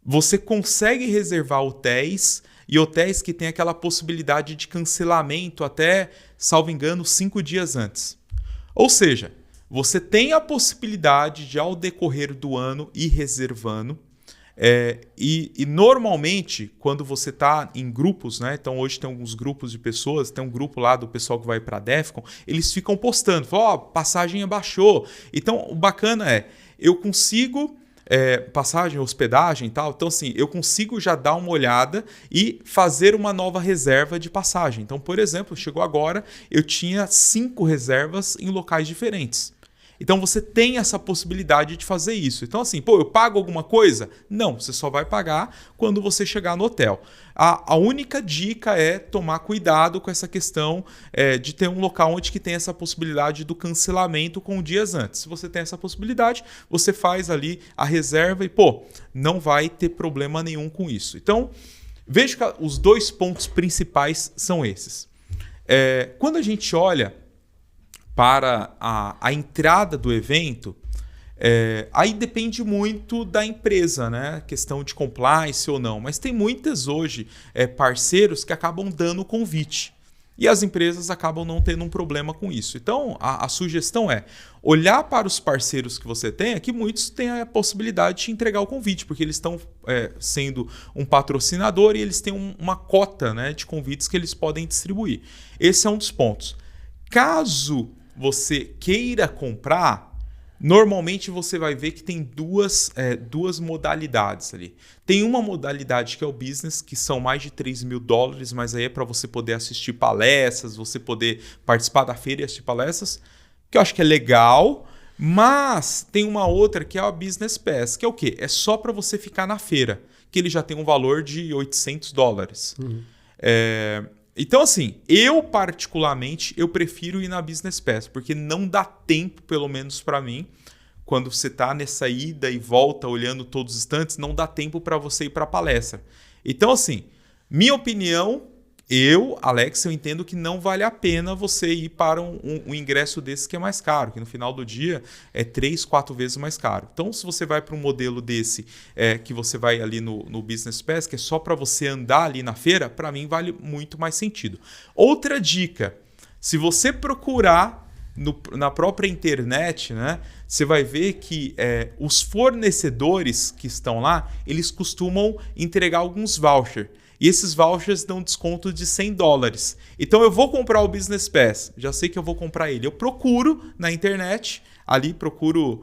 você consegue reservar hotéis e hotéis que têm aquela possibilidade de cancelamento até, salvo engano, 5 dias antes. Ou seja, você tem a possibilidade de, ao decorrer do ano, ir reservando. E normalmente, quando você está em grupos, né? Então hoje tem alguns grupos de pessoas, tem um grupo lá do pessoal que vai para a Defcon, eles ficam postando, falam, passagem abaixou. Então o bacana eu consigo... passagem, hospedagem e tal. Então, assim, eu consigo já dar uma olhada e fazer uma nova reserva de passagem. Então, por exemplo, chegou agora, eu tinha 5 reservas em locais diferentes. Então você tem essa possibilidade de fazer isso. Então assim, eu pago alguma coisa? Não, você só vai pagar quando você chegar no hotel. A única dica é tomar cuidado com essa questão de ter um local onde que tem essa possibilidade do cancelamento com dias antes. Se você tem essa possibilidade, você faz ali a reserva e, não vai ter problema nenhum com isso. Então, veja que os 2 pontos principais são esses. Quando a gente olha para a entrada do evento, aí depende muito da empresa, né? Questão de compliance ou não. Mas tem muitas hoje parceiros que acabam dando convite. E as empresas acabam não tendo um problema com isso. Então, a sugestão é olhar para os parceiros que você tem, que muitos têm a possibilidade de te entregar o convite, porque eles estão sendo um patrocinador e eles têm uma cota, né, de convites que eles podem distribuir. Esse é um dos pontos. Caso você queira comprar, normalmente você vai ver que tem duas modalidades ali. Tem uma modalidade que é o business, que são mais de $3.000, mas aí é para você poder assistir palestras, você poder participar da feira e assistir palestras, que eu acho que é legal, mas tem uma outra que é a Business Pass, que é o quê? É só para você ficar na feira, que ele já tem um valor de $800. Uhum. Então, assim, eu particularmente, eu prefiro ir na Business Pass, porque não dá tempo, pelo menos para mim, quando você está nessa ida e volta, olhando todos os instantes, não dá tempo para você ir para a palestra. Então, assim, minha opinião, Alex, eu entendo que não vale a pena você ir para um ingresso desse que é mais caro, que no final do dia é 3, 4 vezes mais caro. Então, se você vai para um modelo desse, que você vai ali no Business Pass, que é só para você andar ali na feira, para mim vale muito mais sentido. Outra dica, se você procurar na própria internet, né, você vai ver que os fornecedores que estão lá, eles costumam entregar alguns vouchers. E esses vouchers dão desconto de $100. Então eu vou comprar o Business Pass, já sei que eu vou comprar ele. Eu procuro na internet, ali procuro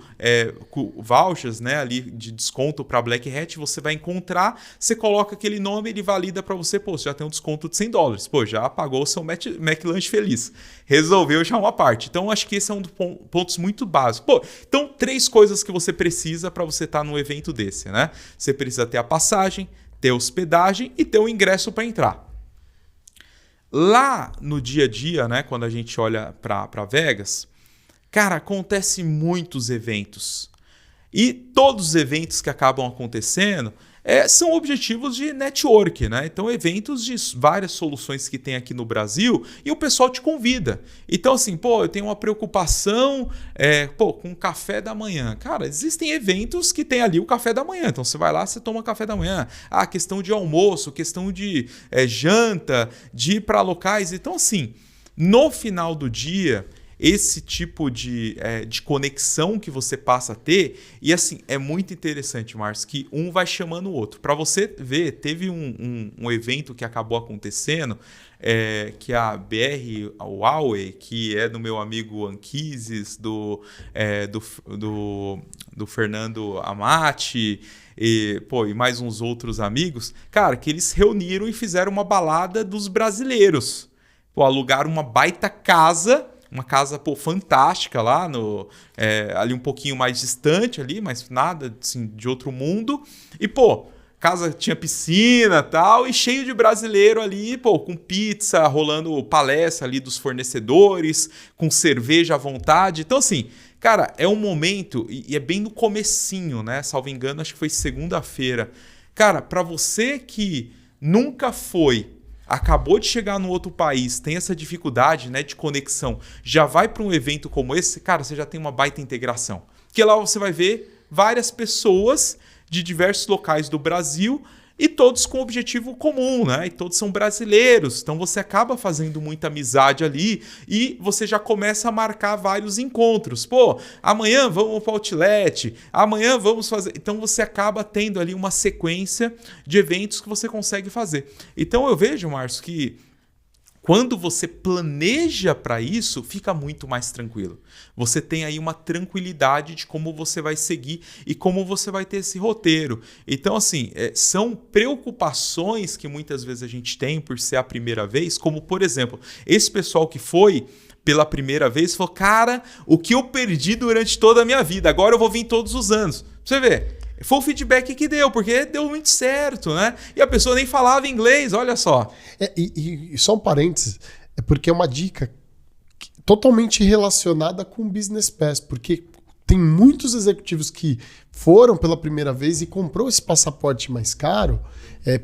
vouchers, né, ali de desconto para Black Hat, você vai encontrar, você coloca aquele nome, ele valida para você, você já tem um desconto de $100. Já pagou o seu McLanche feliz. Resolveu já uma parte. Então acho que esse é um dos pontos muito básicos. Então 3 coisas que você precisa para você estar num evento desse, né? Você precisa ter a passagem, ter hospedagem e ter o ingresso para entrar. Lá no dia a dia, né, quando a gente olha para Vegas, cara, acontece muitos eventos. E todos os eventos que acabam acontecendo são objetivos de network, né? Então, eventos de várias soluções que tem aqui no Brasil e o pessoal te convida. Então, assim, eu tenho uma preocupação com o café da manhã. Cara, existem eventos que tem ali o café da manhã. Então, você vai lá, você toma café da manhã. Questão de almoço, questão de janta, de ir para locais. Então, assim, no final do dia, esse tipo de conexão que você passa a ter, e assim, é muito interessante, Márcio, que um vai chamando o outro. Para você ver, teve um evento que acabou acontecendo, que a BR Huawei, que é do meu amigo Anquises, do Fernando Amati, e mais uns outros amigos, cara, que eles reuniram e fizeram uma balada dos brasileiros. Alugaram uma baita casa, uma casa fantástica lá, ali um pouquinho mais distante, ali, mas nada assim, de outro mundo. E, casa tinha piscina e tal, e cheio de brasileiro ali, com pizza, rolando palestra ali dos fornecedores, com cerveja à vontade. Então, assim, cara, é um momento, e é bem no comecinho, né? Salvo engano, acho que foi segunda-feira. Cara, para você que nunca foi, acabou de chegar no outro país, tem essa dificuldade, né, de conexão, já vai para um evento como esse, cara, você já tem uma baita integração. Porque lá você vai ver várias pessoas de diversos locais do Brasil e todos com objetivo comum, né? E todos são brasileiros. Então você acaba fazendo muita amizade ali e você já começa a marcar vários encontros. Amanhã vamos para o Outlet, amanhã vamos fazer... Então você acaba tendo ali uma sequência de eventos que você consegue fazer. Então eu vejo, Márcio, que quando você planeja para isso, fica muito mais tranquilo. Você tem aí uma tranquilidade de como você vai seguir e como você vai ter esse roteiro. Então, assim, são preocupações que muitas vezes a gente tem por ser a primeira vez, como, por exemplo, esse pessoal que foi, pela primeira vez, falou, cara, o que eu perdi durante toda a minha vida, agora eu vou vir todos os anos. Pra você ver, foi o feedback que deu, porque deu muito certo, né? E a pessoa nem falava inglês, olha só. E só um parênteses, é porque é uma dica totalmente relacionada com o Business Pass, porque tem muitos executivos que foram pela primeira vez e comprou esse passaporte mais caro,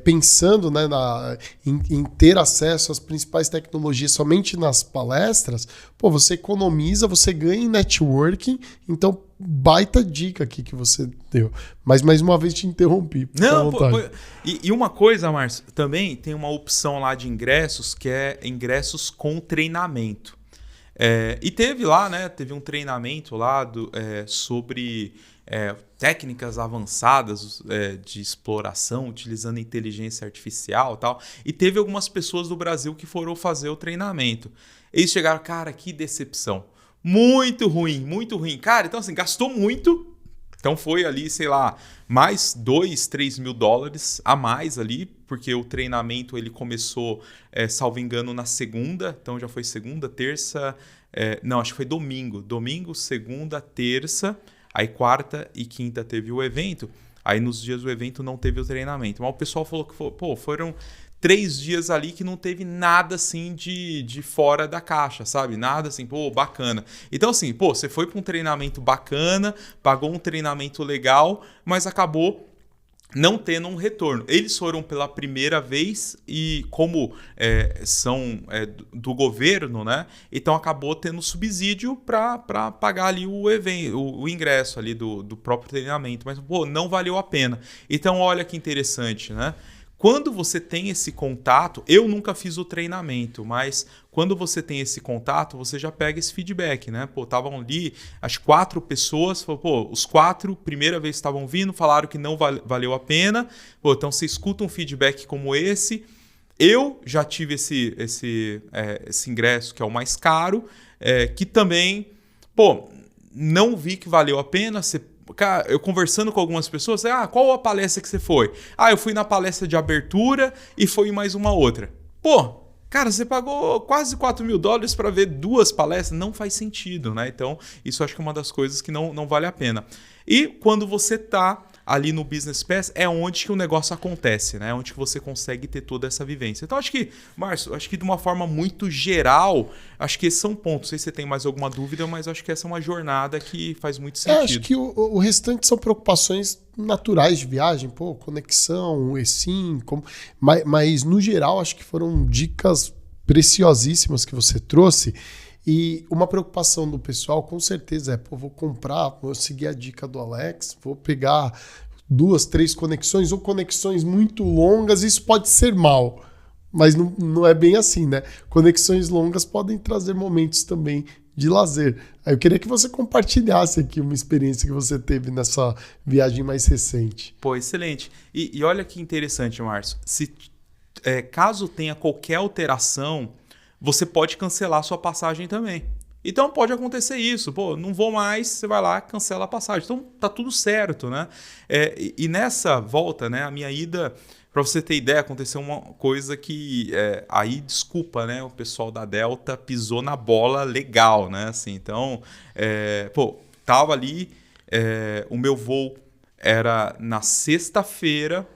pensando, né, em ter acesso às principais tecnologias somente nas palestras. Pô, você economiza, você ganha em networking, então baita dica aqui que você deu. Mas mais uma vez te interrompi. Não, e uma coisa, Márcio, também tem uma opção lá de ingressos que é ingressos com treinamento. E teve lá, né? Teve um treinamento lá sobre técnicas avançadas de exploração, utilizando inteligência artificial e tal. E teve algumas pessoas do Brasil que foram fazer o treinamento. Eles chegaram, cara, que decepção. Muito ruim, muito ruim. Cara, então assim, gastou muito. Então foi ali, sei lá, mais 2-3 mil dólares a mais ali, porque o treinamento ele começou, salvo engano, na segunda. Então já foi segunda, terça... não, acho que foi domingo. Domingo, segunda, terça, aí quarta e quinta teve o evento. Aí nos dias do evento não teve o treinamento. Mas o pessoal falou que foram 3 dias ali que não teve nada assim de fora da caixa, sabe? Nada assim, bacana. Então assim, você foi para um treinamento bacana, pagou um treinamento legal, mas acabou não tendo um retorno. Eles foram pela primeira vez e como são do governo, né? Então acabou tendo subsídio para pagar ali o evento, o ingresso ali do próprio treinamento. Mas, não valeu a pena. Então olha que interessante, né? Quando você tem esse contato, eu nunca fiz o treinamento, mas quando você tem esse contato, você já pega esse feedback, né? Estavam ali as 4 pessoas, os 4, primeira vez estavam vindo, falaram que não valeu a pena. Então você escuta um feedback como esse. Eu já tive esse ingresso, que é o mais caro, que também, não vi que valeu a pena. Cara, eu conversando com algumas pessoas, qual a palestra que você foi? Eu fui na palestra de abertura e foi mais uma outra. Cara, você pagou quase 4 mil dólares para ver 2 palestras? Não faz sentido, né? Então, isso acho que é uma das coisas que não vale a pena. E quando você está ali no Business Pass, é onde que o negócio acontece, né? É onde que você consegue ter toda essa vivência. Então, acho que, Márcio, de uma forma muito geral, acho que esses são pontos. Não sei se você tem mais alguma dúvida, mas acho que essa é uma jornada que faz muito sentido. Acho que o restante são preocupações naturais de viagem, conexão, eSIM, mas no geral acho que foram dicas preciosíssimas que você trouxe. E uma preocupação do pessoal, com certeza, vou comprar, vou seguir a dica do Alex, vou pegar 2, 3 conexões ou conexões muito longas, isso pode ser mal, mas não é bem assim, né? Conexões longas podem trazer momentos também de lazer. Aí eu queria que você compartilhasse aqui uma experiência que você teve nessa viagem mais recente. Excelente. E olha que interessante, Márcio. Caso tenha qualquer alteração, você pode cancelar a sua passagem também. Então pode acontecer isso. Não vou mais, você vai lá, cancela a passagem. Então tá tudo certo, né? E nessa volta, né, a minha ida, para você ter ideia, aconteceu uma coisa que aí, desculpa, né? O pessoal da Delta pisou na bola legal, né? Assim, então, tava ali, o meu voo era na sexta-feira,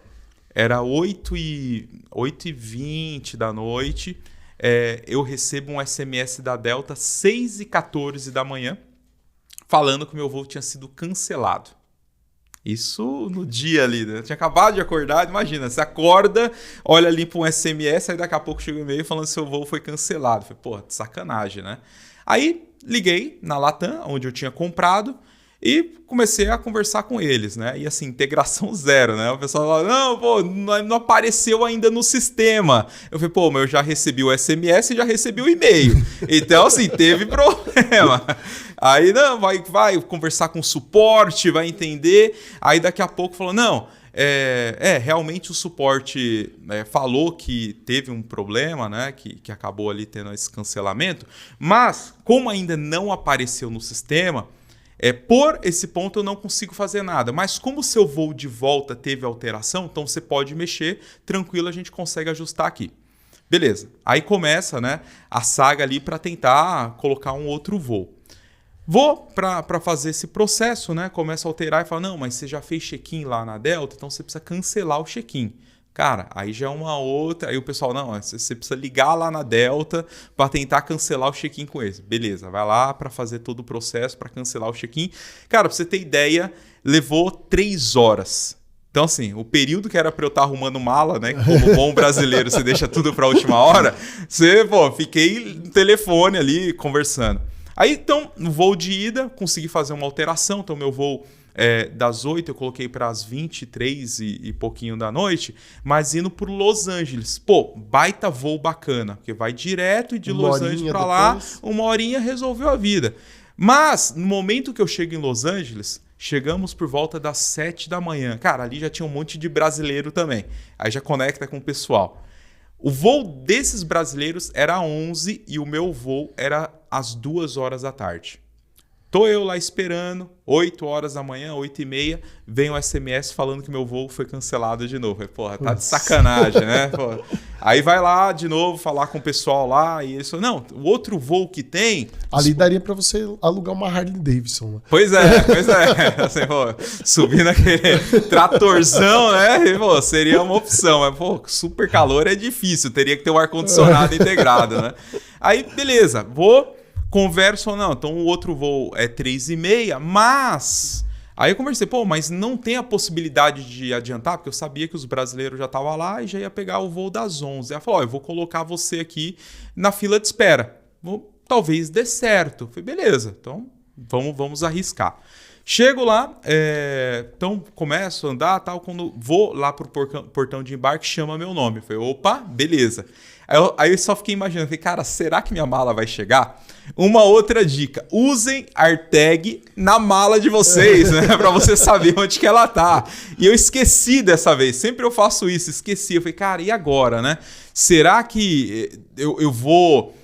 era 8h20 da noite. Eu recebo um SMS da Delta 6h14 da manhã falando que o meu voo tinha sido cancelado. Isso no dia ali, né? Eu tinha acabado de acordar, imagina, você acorda, olha ali para um SMS, aí daqui a pouco chega um e-mail falando que seu voo foi cancelado. Eu falei, de sacanagem, né? Aí liguei na Latam, onde eu tinha comprado, e comecei a conversar com eles, né? E assim, integração zero, né? O pessoal fala, não apareceu ainda no sistema. Eu falei, mas eu já recebi o SMS e já recebi o e-mail. Então, assim, teve problema. Aí, vai conversar com o suporte, vai entender. Aí, daqui a pouco, falou, realmente o suporte falou que teve um problema, né? Que acabou ali tendo esse cancelamento. Mas, como ainda não apareceu no sistema, por esse ponto eu não consigo fazer nada. Mas como o seu voo de volta teve alteração, então você pode mexer, tranquilo, a gente consegue ajustar aqui. Beleza. Aí começa, né, a saga ali para tentar colocar um outro voo. Vou para fazer esse processo, né? Começa a alterar e fala, não, mas você já fez check-in lá na Delta, então você precisa cancelar o check-in. Cara, aí já é uma outra... Aí o pessoal, não, você precisa ligar lá na Delta para tentar cancelar o check-in com eles. Beleza, vai lá para fazer todo o processo para cancelar o check-in. Cara, pra você ter ideia, levou 3 horas. Então, assim, o período que era para eu estar arrumando mala, né? Como bom brasileiro, você deixa tudo para a última hora. Fiquei no telefone ali conversando. Aí, então, no voo de ida, consegui fazer uma alteração. Então, meu voo das 8 eu coloquei para as 23 e pouquinho da noite, mas indo por Los Angeles. Pô, baita voo bacana, porque vai direto e de Los Angeles para lá, uma horinha resolveu a vida. Mas, no momento que eu chego em Los Angeles, chegamos por volta das 7 da manhã. Cara, ali já tinha um monte de brasileiro também. Aí já conecta com o pessoal. O voo desses brasileiros era 11 e o meu voo era às 2 horas da tarde. Tô eu lá esperando, 8 horas da manhã, 8h30, vem um SMS falando que meu voo foi cancelado de novo. Porra, tá de sacanagem, né? Porra. Aí vai lá de novo falar com o pessoal lá e isso. Não, o outro voo que tem... Ali daria pra você alugar uma Harley Davidson. Né? Pois é. Assim, pô, subir naquele tratorzão, né? E, pô, seria uma opção. Mas, pô, super calor é difícil, teria que ter um ar-condicionado integrado, né? Aí, beleza, converso ou não, então o outro voo é 3h30, mas... Aí eu conversei, mas não tem a possibilidade de adiantar, porque eu sabia que os brasileiros já estavam lá e já ia pegar o voo das 11. Ela falou, eu vou colocar você aqui na fila de espera. Talvez dê certo. Eu falei, beleza, então vamos arriscar. Chego lá, então começo a andar, tal, quando vou lá pro portão de embarque, chama meu nome. Eu falei, opa, beleza. Aí eu só fiquei imaginando, falei, cara, será que minha mala vai chegar? Uma outra dica, usem AirTag na mala de vocês, né? Pra você saber onde que ela tá. E eu esqueci dessa vez, sempre eu faço isso, esqueci. Eu falei, cara, e agora, né? Será que eu vou...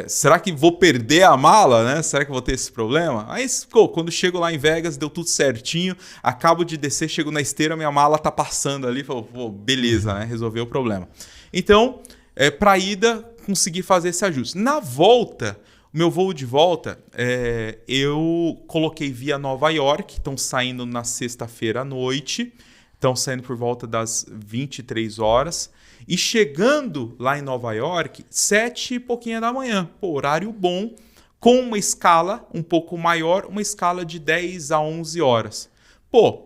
será que vou perder a mala, né? Será que vou ter esse problema? Aí, quando chego lá em Vegas, deu tudo certinho. Acabo de descer, chego na esteira, minha mala tá passando ali. Beleza, né? Resolveu o problema. Então, pra ida, consegui fazer esse ajuste. Na volta, o meu voo de volta, eu coloquei via Nova York. Estão saindo na sexta-feira à noite. Estão saindo por volta das 23 horas. E chegando lá em Nova York, 7 e pouquinho da manhã. Horário bom, com uma escala um pouco maior, uma escala de 10 a 11 horas.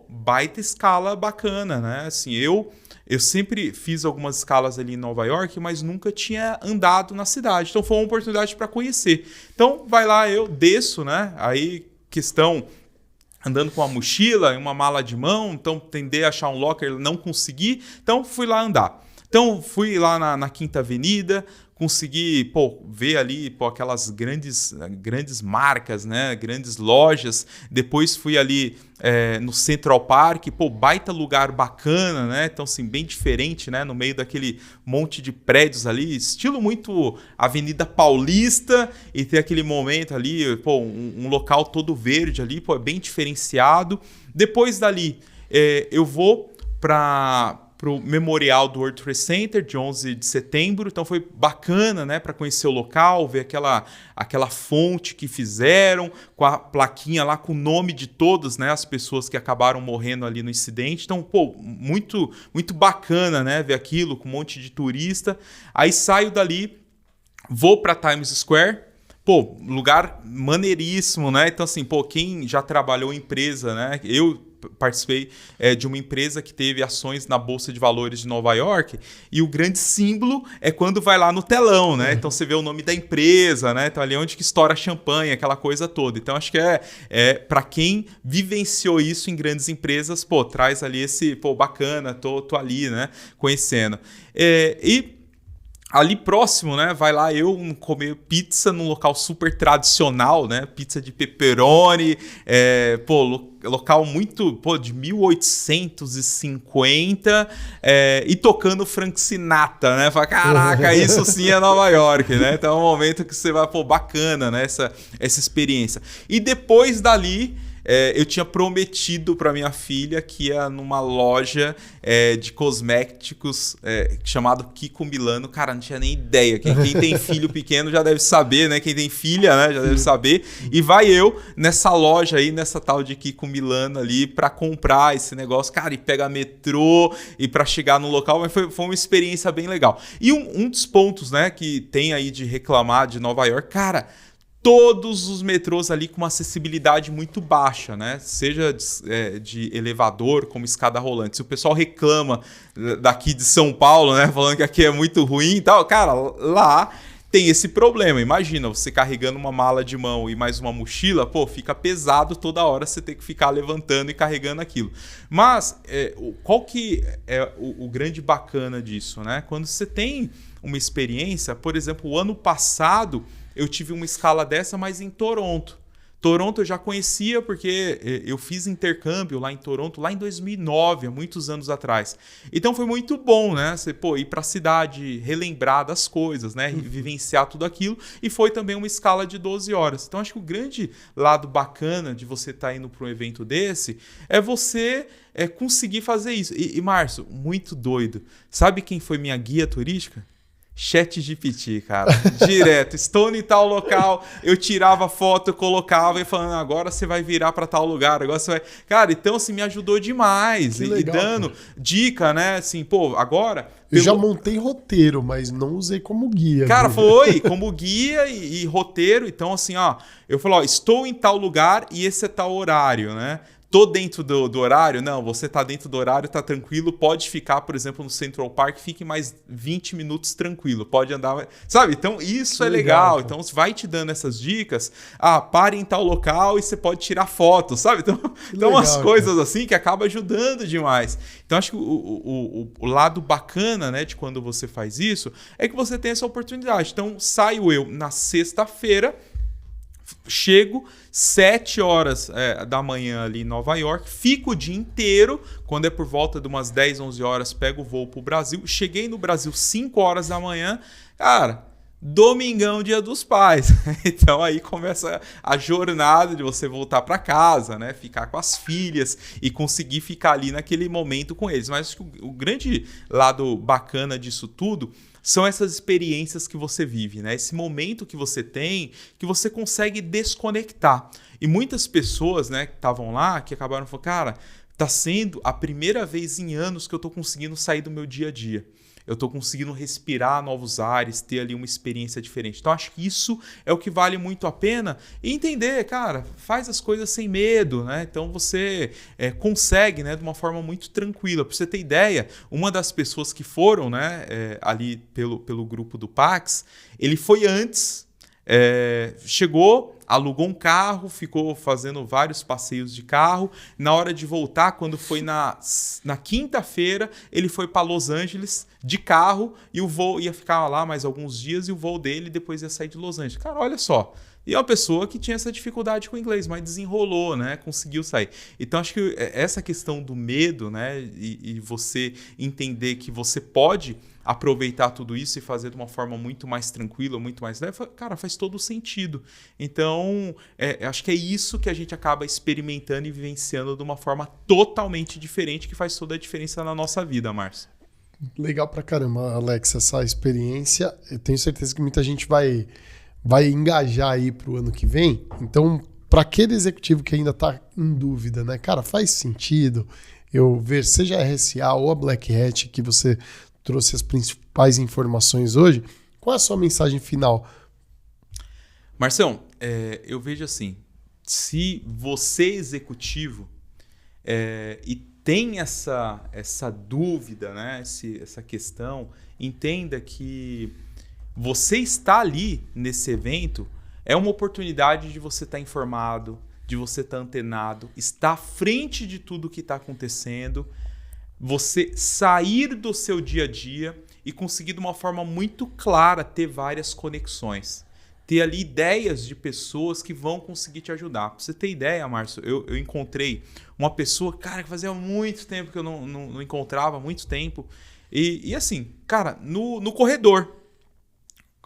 Baita escala bacana, né? Assim, eu sempre fiz algumas escalas ali em Nova York, mas nunca tinha andado na cidade. Então foi uma oportunidade para conhecer. Então vai lá, eu desço, né? Aí questão... andando com uma mochila e uma mala de mão, então tender a achar um locker, não consegui, então fui lá andar. Então fui lá na Quinta Avenida, consegui ver ali aquelas grandes marcas, né? Grandes lojas. Depois fui ali no Central Park, baita lugar bacana, né? Então assim, bem diferente, né? No meio daquele monte de prédios ali, estilo muito Avenida Paulista, e tem aquele momento ali, um local todo verde ali, bem diferenciado. Depois dali, eu vou para o memorial do World Trade Center de 11 de setembro, então foi bacana, né, para conhecer o local, ver aquela fonte que fizeram, com a plaquinha lá com o nome de todas, né, as pessoas que acabaram morrendo ali no incidente. Então, muito, muito bacana, né, ver aquilo com um monte de turista. Aí saio dali, vou para Times Square. Lugar maneiríssimo, né? Então, assim, quem já trabalhou em empresa, né? Eu participei de uma empresa que teve ações na Bolsa de Valores de Nova York, e o grande símbolo é quando vai lá no telão, né? Então você vê o nome da empresa, né? Então ali é onde que estoura champanhe, aquela coisa toda. Então acho que para quem vivenciou isso em grandes empresas, traz ali esse, bacana, tô ali, né? Conhecendo. E ali próximo, né, vai lá eu comer pizza num local super tradicional, né, pizza de pepperoni, local muito, de 1850, e tocando Frank Sinatra, né, fala, caraca, isso sim é Nova York, né, então é um momento que você vai, bacana, né, essa experiência. E depois dali, eu tinha prometido para minha filha que ia numa loja de cosméticos chamado Kiko Milano. Cara, não tinha nem ideia. Quem tem filho pequeno já deve saber, né? Quem tem filha, né, já deve saber. E vai eu nessa loja aí, nessa tal de Kiko Milano ali, para comprar esse negócio. Cara, e pega metrô e para chegar no local. Mas foi uma experiência bem legal. E um dos pontos, né, que tem aí de reclamar de Nova York, cara, todos os metrôs ali com uma acessibilidade muito baixa, né? Seja de elevador, como escada rolante. Se o pessoal reclama daqui de São Paulo, né? Falando que aqui é muito ruim e tal, cara, lá tem esse problema. Imagina, você carregando uma mala de mão e mais uma mochila, pô, fica pesado toda hora você ter que ficar levantando e carregando aquilo. Mas qual que é o grande bacana disso, né? Quando você tem uma experiência, por exemplo, o ano passado eu tive uma escala dessa, mas em Toronto. Toronto eu já conhecia porque eu fiz intercâmbio lá em Toronto, lá em 2009, há muitos anos atrás. Então foi muito bom, né? Você ir para a cidade, relembrar das coisas, né? Vivenciar tudo aquilo. E foi também uma escala de 12 horas. Então acho que o grande lado bacana de você estar indo para um evento desse é você conseguir fazer isso. E Márcio, muito doido. Sabe quem foi minha guia turística? ChatGPT, cara. Direto. Estou em tal local, eu tirava foto, eu colocava e falando, agora você vai virar para tal lugar, agora você vai... Cara, então assim, me ajudou demais. E dando dica, né? Assim, pô, agora... Eu já montei roteiro, mas não usei como guia. Cara, foi como guia e roteiro. Então assim, ó, eu falo, ó, estou em tal lugar e esse é tal horário, né? Tô dentro do horário? Não, você tá dentro do horário, tá tranquilo, pode ficar, por exemplo, no Central Park, fique mais 20 minutos tranquilo, pode andar, sabe? Então isso é legal, então vai te dando essas dicas, pare em tal local e você pode tirar fotos, sabe? Então umas coisas assim que acabam ajudando demais. Então acho que o lado bacana, né, de quando você faz isso, é que você tem essa oportunidade. Então saio eu na sexta-feira, chego 7 horas da manhã ali em Nova York, fico o dia inteiro, quando é por volta de umas 10, 11 horas, pego o voo pro Brasil. Cheguei no Brasil 5 horas da manhã, cara, domingão, Dia dos Pais. Então aí começa a jornada de você voltar para casa, né? Ficar com as filhas e conseguir ficar ali naquele momento com eles. Mas o grande lado bacana disso tudo são essas experiências que você vive, né? Esse momento que você tem, que você consegue desconectar. E muitas pessoas, né, que estavam lá, que acabaram falando, cara, tá sendo a primeira vez em anos que eu tô conseguindo sair do meu dia a dia. Eu tô conseguindo respirar novos ares, ter ali uma experiência diferente. Então, acho que isso é o que vale muito a pena. E entender, cara, faz as coisas sem medo, né? Então, você consegue, né, de uma forma muito tranquila. Para você ter ideia, uma das pessoas que foram, né, ali pelo grupo do Pax, ele foi antes, chegou, alugou um carro, ficou fazendo vários passeios de carro. Na hora de voltar, quando foi na quinta-feira, ele foi para Los Angeles de carro e o voo ia ficar lá mais alguns dias e o voo dele depois ia sair de Los Angeles. Cara, olha só. E é uma pessoa que tinha essa dificuldade com o inglês, mas desenrolou, né? Conseguiu sair. Então, acho que essa questão do medo, né? E você entender que você pode aproveitar tudo isso e fazer de uma forma muito mais tranquila, muito mais leve, cara, faz todo sentido. Então, acho que é isso que a gente acaba experimentando e vivenciando de uma forma totalmente diferente, que faz toda a diferença na nossa vida, Márcio. Legal pra caramba, Alex, essa experiência. Eu tenho certeza que muita gente vai engajar aí pro ano que vem. Então, para aquele executivo que ainda tá em dúvida, né? Cara, faz sentido eu ver, seja a RSA ou a Black Hat, que você trouxe as principais informações hoje. Qual é a sua mensagem final? Marcião, eu vejo assim, se você é executivo e tem essa dúvida, né? Essa questão, entenda que você está ali nesse evento é uma oportunidade de você estar informado, de você estar antenado, estar à frente de tudo que está acontecendo, você sair do seu dia a dia e conseguir de uma forma muito clara ter várias conexões. Ter ali ideias de pessoas que vão conseguir te ajudar. Pra você ter ideia, Márcio, eu encontrei uma pessoa, cara, que fazia muito tempo que eu não encontrava, muito tempo. E assim, cara, no corredor.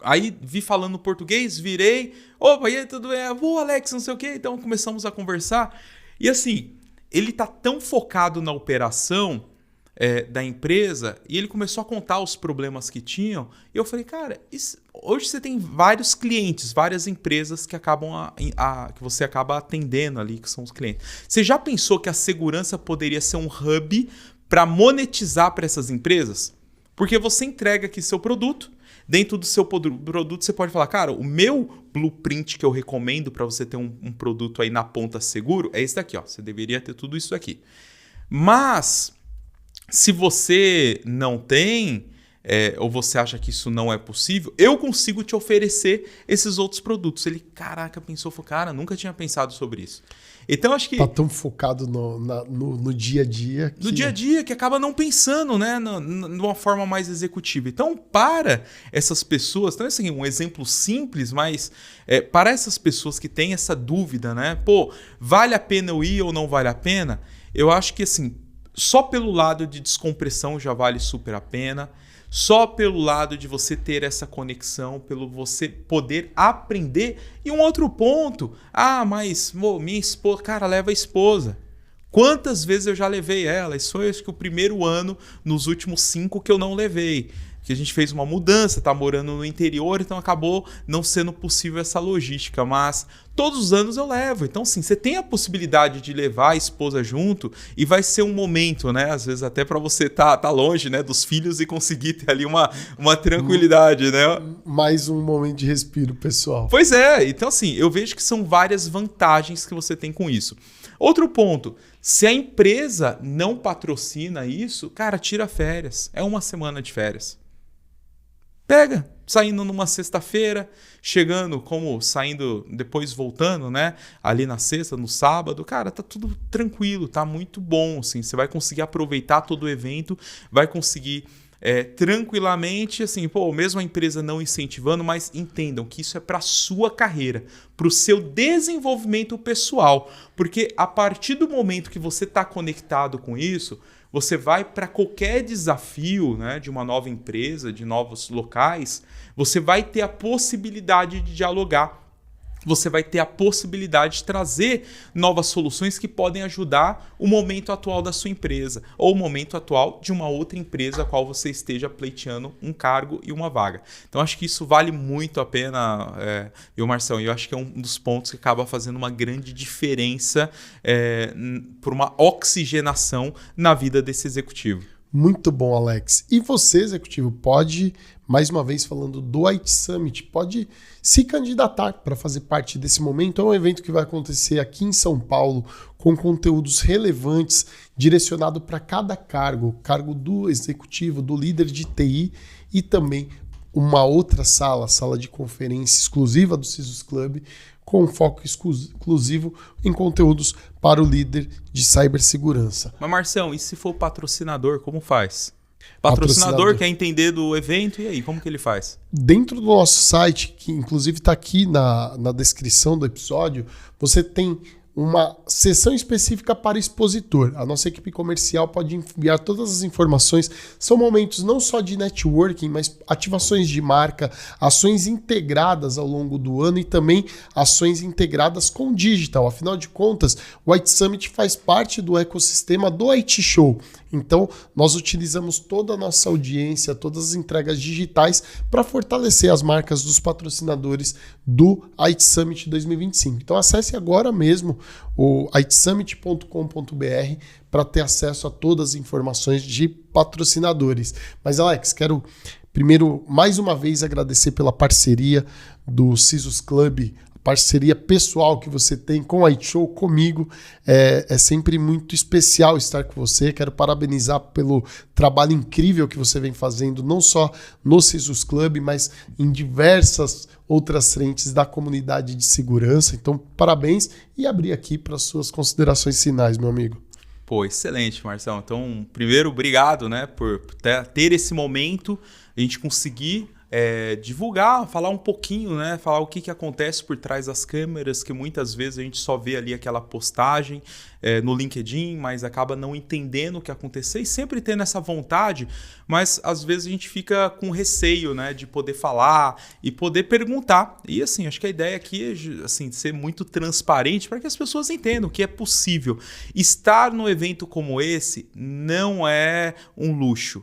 Aí vi falando português, virei. Opa, e aí, tudo bem? Alex, não sei o quê. Então começamos a conversar. E assim, ele tá tão focado na operação da empresa, e ele começou a contar os problemas que tinham, e eu falei, cara, hoje você tem vários clientes, várias empresas que que você acaba atendendo ali, que são os clientes. Você já pensou que a segurança poderia ser um hub para monetizar para essas empresas? Porque você entrega aqui seu produto, dentro do seu produto você pode falar, cara, o meu blueprint que eu recomendo para você ter um produto aí na ponta seguro é esse daqui, ó. Você deveria ter tudo isso aqui. Mas se você não tem, ou você acha que isso não é possível, eu consigo te oferecer esses outros produtos. Ele, caraca, pensou, falou, cara, nunca tinha pensado sobre isso. Então, acho que... Tá tão focado no dia a dia. No dia a dia, que acaba não pensando, né, numa forma mais executiva. Então, para essas pessoas, então, assim, um exemplo simples, mas para essas pessoas que têm essa dúvida, né, pô, vale a pena eu ir ou não vale a pena? Eu acho que, assim, só pelo lado de descompressão já vale super a pena. Só pelo lado de você ter essa conexão, pelo você poder aprender. E um outro ponto, mas minha esposa, cara, leva a esposa. Quantas vezes eu já levei ela? Isso foi acho que o primeiro ano, nos últimos 5 que eu não levei. Que a gente fez uma mudança, tá morando no interior, então acabou não sendo possível essa logística. Mas todos os anos eu levo. Então, sim, você tem a possibilidade de levar a esposa junto e vai ser um momento, né? Às vezes até para você tá longe, né, dos filhos e conseguir ter ali uma tranquilidade, né? Mais um momento de respiro, pessoal. Pois é. Então, assim, eu vejo que são várias vantagens que você tem com isso. Outro ponto, se a empresa não patrocina isso, cara, tira férias. É uma semana de férias. Pega, saindo numa sexta-feira, saindo, depois voltando, né? Ali na sexta, no sábado, cara, tá tudo tranquilo, tá muito bom, assim. Você vai conseguir aproveitar todo o evento, vai conseguir tranquilamente, assim, mesmo a empresa não incentivando, mas entendam que isso é para sua carreira, para o seu desenvolvimento pessoal, porque a partir do momento que você está conectado com isso, você vai para qualquer desafio, né, de uma nova empresa, de novos locais, você vai ter a possibilidade de dialogar. Você vai ter a possibilidade de trazer novas soluções que podem ajudar o momento atual da sua empresa ou o momento atual de uma outra empresa a qual você esteja pleiteando um cargo e uma vaga. Então, acho que isso vale muito a pena, viu, Marcelo? E eu acho que é um dos pontos que acaba fazendo uma grande diferença por uma oxigenação na vida desse executivo. Muito bom, Alex. E você, executivo, pode, mais uma vez falando do IT Summit, pode se candidatar para fazer parte desse momento. É um evento que vai acontecer aqui em São Paulo com conteúdos relevantes direcionado para cada cargo do executivo, do líder de TI e também uma outra sala de conferência exclusiva do CISUS Club, com foco exclusivo em conteúdos para o líder de cibersegurança. Mas, Marção, e se for patrocinador, como faz? Patrocinador quer entender do evento, e aí, como que ele faz? Dentro do nosso site, que inclusive está aqui na descrição do episódio, você tem uma seção específica para expositor. A nossa equipe comercial pode enviar todas as informações. São momentos não só de networking, mas ativações de marca, ações integradas ao longo do ano e também ações integradas com digital. Afinal de contas, o IT Summit faz parte do ecossistema do IT Show. Então, nós utilizamos toda a nossa audiência, todas as entregas digitais para fortalecer as marcas dos patrocinadores do IT Summit 2025. Então, acesse agora mesmo o itsummit.com.br para ter acesso a todas as informações de patrocinadores. Mas, Alex, quero primeiro, mais uma vez, agradecer pela parceria do CISUS Club, parceria pessoal que você tem com o IT Show, comigo. É sempre muito especial estar com você. Quero parabenizar pelo trabalho incrível que você vem fazendo, não só no CISUS Club, mas em diversas outras frentes da comunidade de segurança. Então, parabéns e abrir aqui para as suas considerações finais, meu amigo. Pô, excelente, Marcelo. Então, primeiro, obrigado, né, por ter esse momento, a gente conseguir divulgar, falar um pouquinho, né? Falar o que acontece por trás das câmeras, que muitas vezes a gente só vê ali aquela postagem no LinkedIn, mas acaba não entendendo o que aconteceu e sempre tendo essa vontade, mas às vezes a gente fica com receio, né, de poder falar e poder perguntar. E assim, acho que a ideia aqui é assim, ser muito transparente para que as pessoas entendam que é possível. Estar num evento como esse não é um luxo,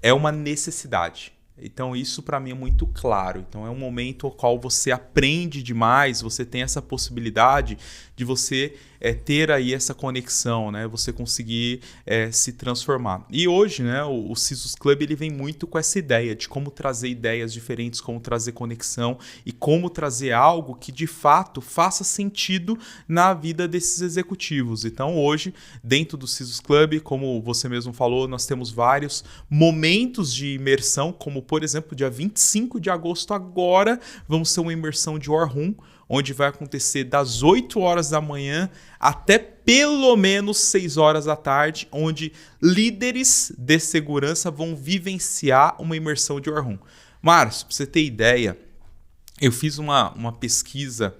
é uma necessidade. Então isso para mim é muito claro. Então é um momento ao qual você aprende demais, você tem essa possibilidade de você ter aí essa conexão, né? Você conseguir se transformar. E hoje, né, o CISOs Club ele vem muito com essa ideia de como trazer ideias diferentes, como trazer conexão e como trazer algo que de fato faça sentido na vida desses executivos. Então hoje, dentro do CISOs Club, como você mesmo falou, nós temos vários momentos de imersão, como por exemplo, dia 25 de agosto agora, vamos ter uma imersão de War Room, onde vai acontecer das 8 horas da manhã até pelo menos 6 horas da tarde, onde líderes de segurança vão vivenciar uma imersão de War Room. Márcio, para você ter ideia, eu fiz uma pesquisa,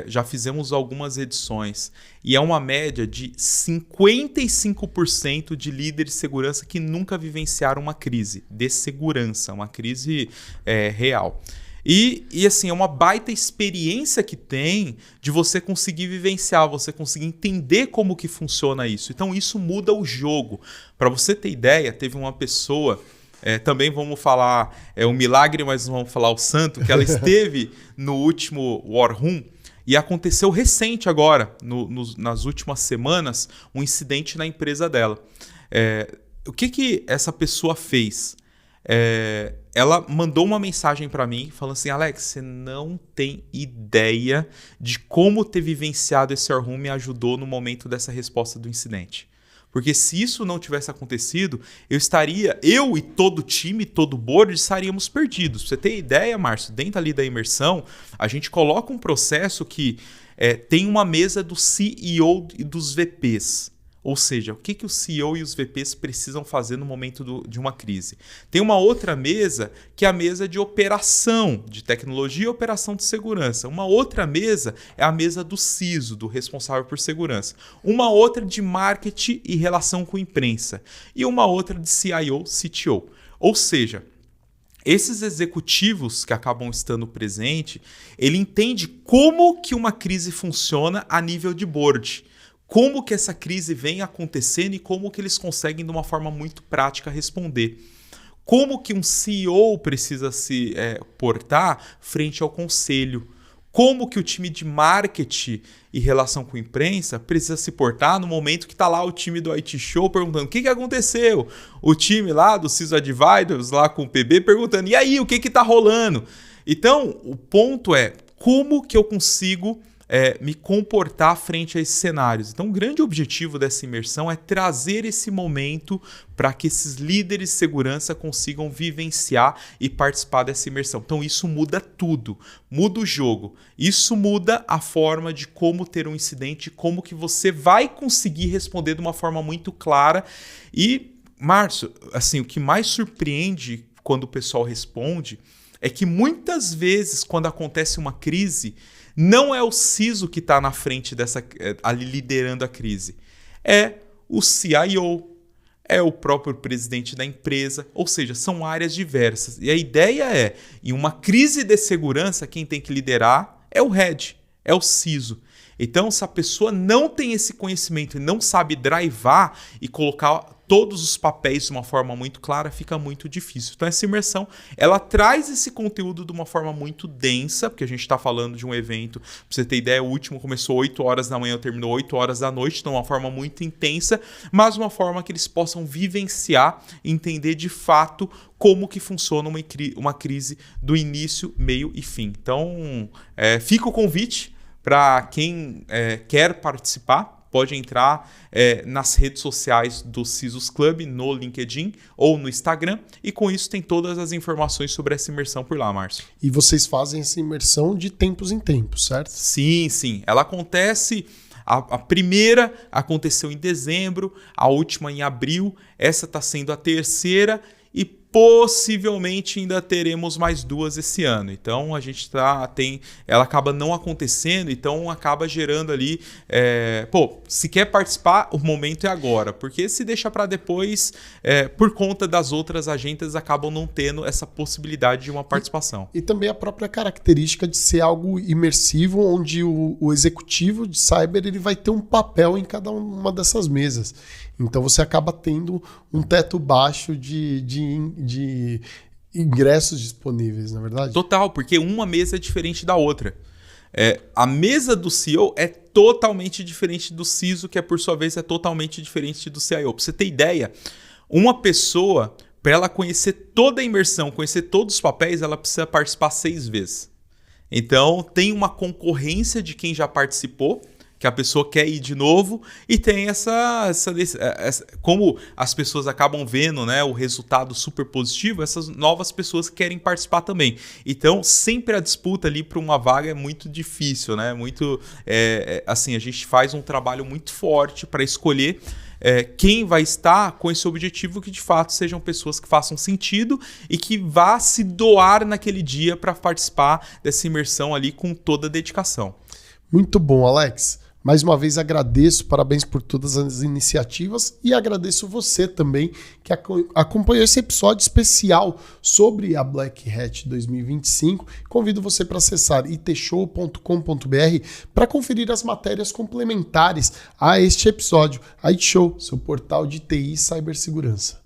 já fizemos algumas edições, e é uma média de 55% de líderes de segurança que nunca vivenciaram uma crise de segurança, uma crise real. E assim, é uma baita experiência que tem de você conseguir vivenciar, você conseguir entender como que funciona isso. Então isso muda o jogo. Para você ter ideia, teve uma pessoa, também vamos falar o milagre, mas não vamos falar o santo, que ela esteve no último War Room e aconteceu recente agora, nas últimas semanas, um incidente na empresa dela. O que essa pessoa fez? Ela mandou uma mensagem para mim falando assim: Alex, você não tem ideia de como ter vivenciado esse War Room me ajudou no momento dessa resposta do incidente. Porque se isso não tivesse acontecido, eu e todo o time, todo o board, estaríamos perdidos. Pra você ter ideia, Márcio, dentro ali da imersão, a gente coloca um processo que tem uma mesa do CEO e dos VPs. Ou seja, o que o CEO e os VPs precisam fazer no momento de uma crise. Tem uma outra mesa, que é a mesa de operação, de tecnologia e operação de segurança. Uma outra mesa é a mesa do CISO, do responsável por segurança. Uma outra de marketing e relação com imprensa. E uma outra de CIO, CTO. Ou seja, esses executivos que acabam estando presentes, ele entende como que uma crise funciona a nível de board. Como que essa crise vem acontecendo e como que eles conseguem, de uma forma muito prática, responder. Como que um CEO precisa se portar frente ao conselho. Como que o time de marketing e relação com a imprensa precisa se portar no momento que está lá o time do IT Show perguntando o que aconteceu. O time lá do CISO Advisors, lá com o PB, perguntando, e aí, o que está rolando? Então, o ponto é, como que eu consigo me comportar frente a esses cenários. Então, o grande objetivo dessa imersão é trazer esse momento para que esses líderes de segurança consigam vivenciar e participar dessa imersão. Então, isso muda tudo, muda o jogo. Isso muda a forma de como ter um incidente, como que você vai conseguir responder de uma forma muito clara. E, Márcio, assim, o que mais surpreende quando o pessoal responde é que muitas vezes, quando acontece uma crise, não é o CISO que está na frente ali liderando a crise. É o CIO, é o próprio presidente da empresa, ou seja, são áreas diversas. E a ideia é, em uma crise de segurança, quem tem que liderar é o head, é o CISO. Então, se a pessoa não tem esse conhecimento e não sabe drivar e colocar todos os papéis de uma forma muito clara, fica muito difícil. Então, essa imersão, ela traz esse conteúdo de uma forma muito densa, porque a gente está falando de um evento, para você ter ideia, o último começou 8 horas da manhã, terminou 8 horas da noite, então uma forma muito intensa, mas uma forma que eles possam vivenciar e entender de fato como que funciona uma crise do início, meio e fim. Então, fica o convite para quem quer participar. Pode entrar nas redes sociais do CISOs Club, no LinkedIn ou no Instagram. E com isso tem todas as informações sobre essa imersão por lá, Márcio. E vocês fazem essa imersão de tempos em tempos, certo? Sim, sim. Ela acontece... A primeira aconteceu em dezembro, a última em abril. Essa está sendo a terceira. E possivelmente ainda teremos mais 2 esse ano. Então a gente ela acaba não acontecendo, então acaba gerando ali, se quer participar, o momento é agora, porque se deixa para depois, por conta das outras agendas, acabam não tendo essa possibilidade de uma participação. E também a própria característica de ser algo imersivo, onde o executivo de cyber ele vai ter um papel em cada uma dessas mesas. Então você acaba tendo um teto baixo de ingressos disponíveis, na verdade? Total, porque uma mesa é diferente da outra. A mesa do CEO é totalmente diferente do CISO, que por sua vez é totalmente diferente do CIO. Para você ter ideia, uma pessoa, para ela conhecer toda a imersão, conhecer todos os papéis, ela precisa participar 6 vezes. Então tem uma concorrência de quem já participou, que a pessoa quer ir de novo, e tem essa como as pessoas acabam vendo, né, o resultado super positivo, essas novas pessoas querem participar também. Então, sempre a disputa ali para uma vaga é muito difícil, né? Assim, a gente faz um trabalho muito forte para escolher quem vai estar com esse objetivo, que de fato sejam pessoas que façam sentido e que vá se doar naquele dia para participar dessa imersão ali com toda a dedicação. Muito bom, Alex. Mais uma vez agradeço, parabéns por todas as iniciativas e agradeço você também que acompanhou esse episódio especial sobre a Black Hat 2025. Convido você para acessar itshow.com.br para conferir as matérias complementares a este episódio. A iTshow, seu portal de TI e cibersegurança.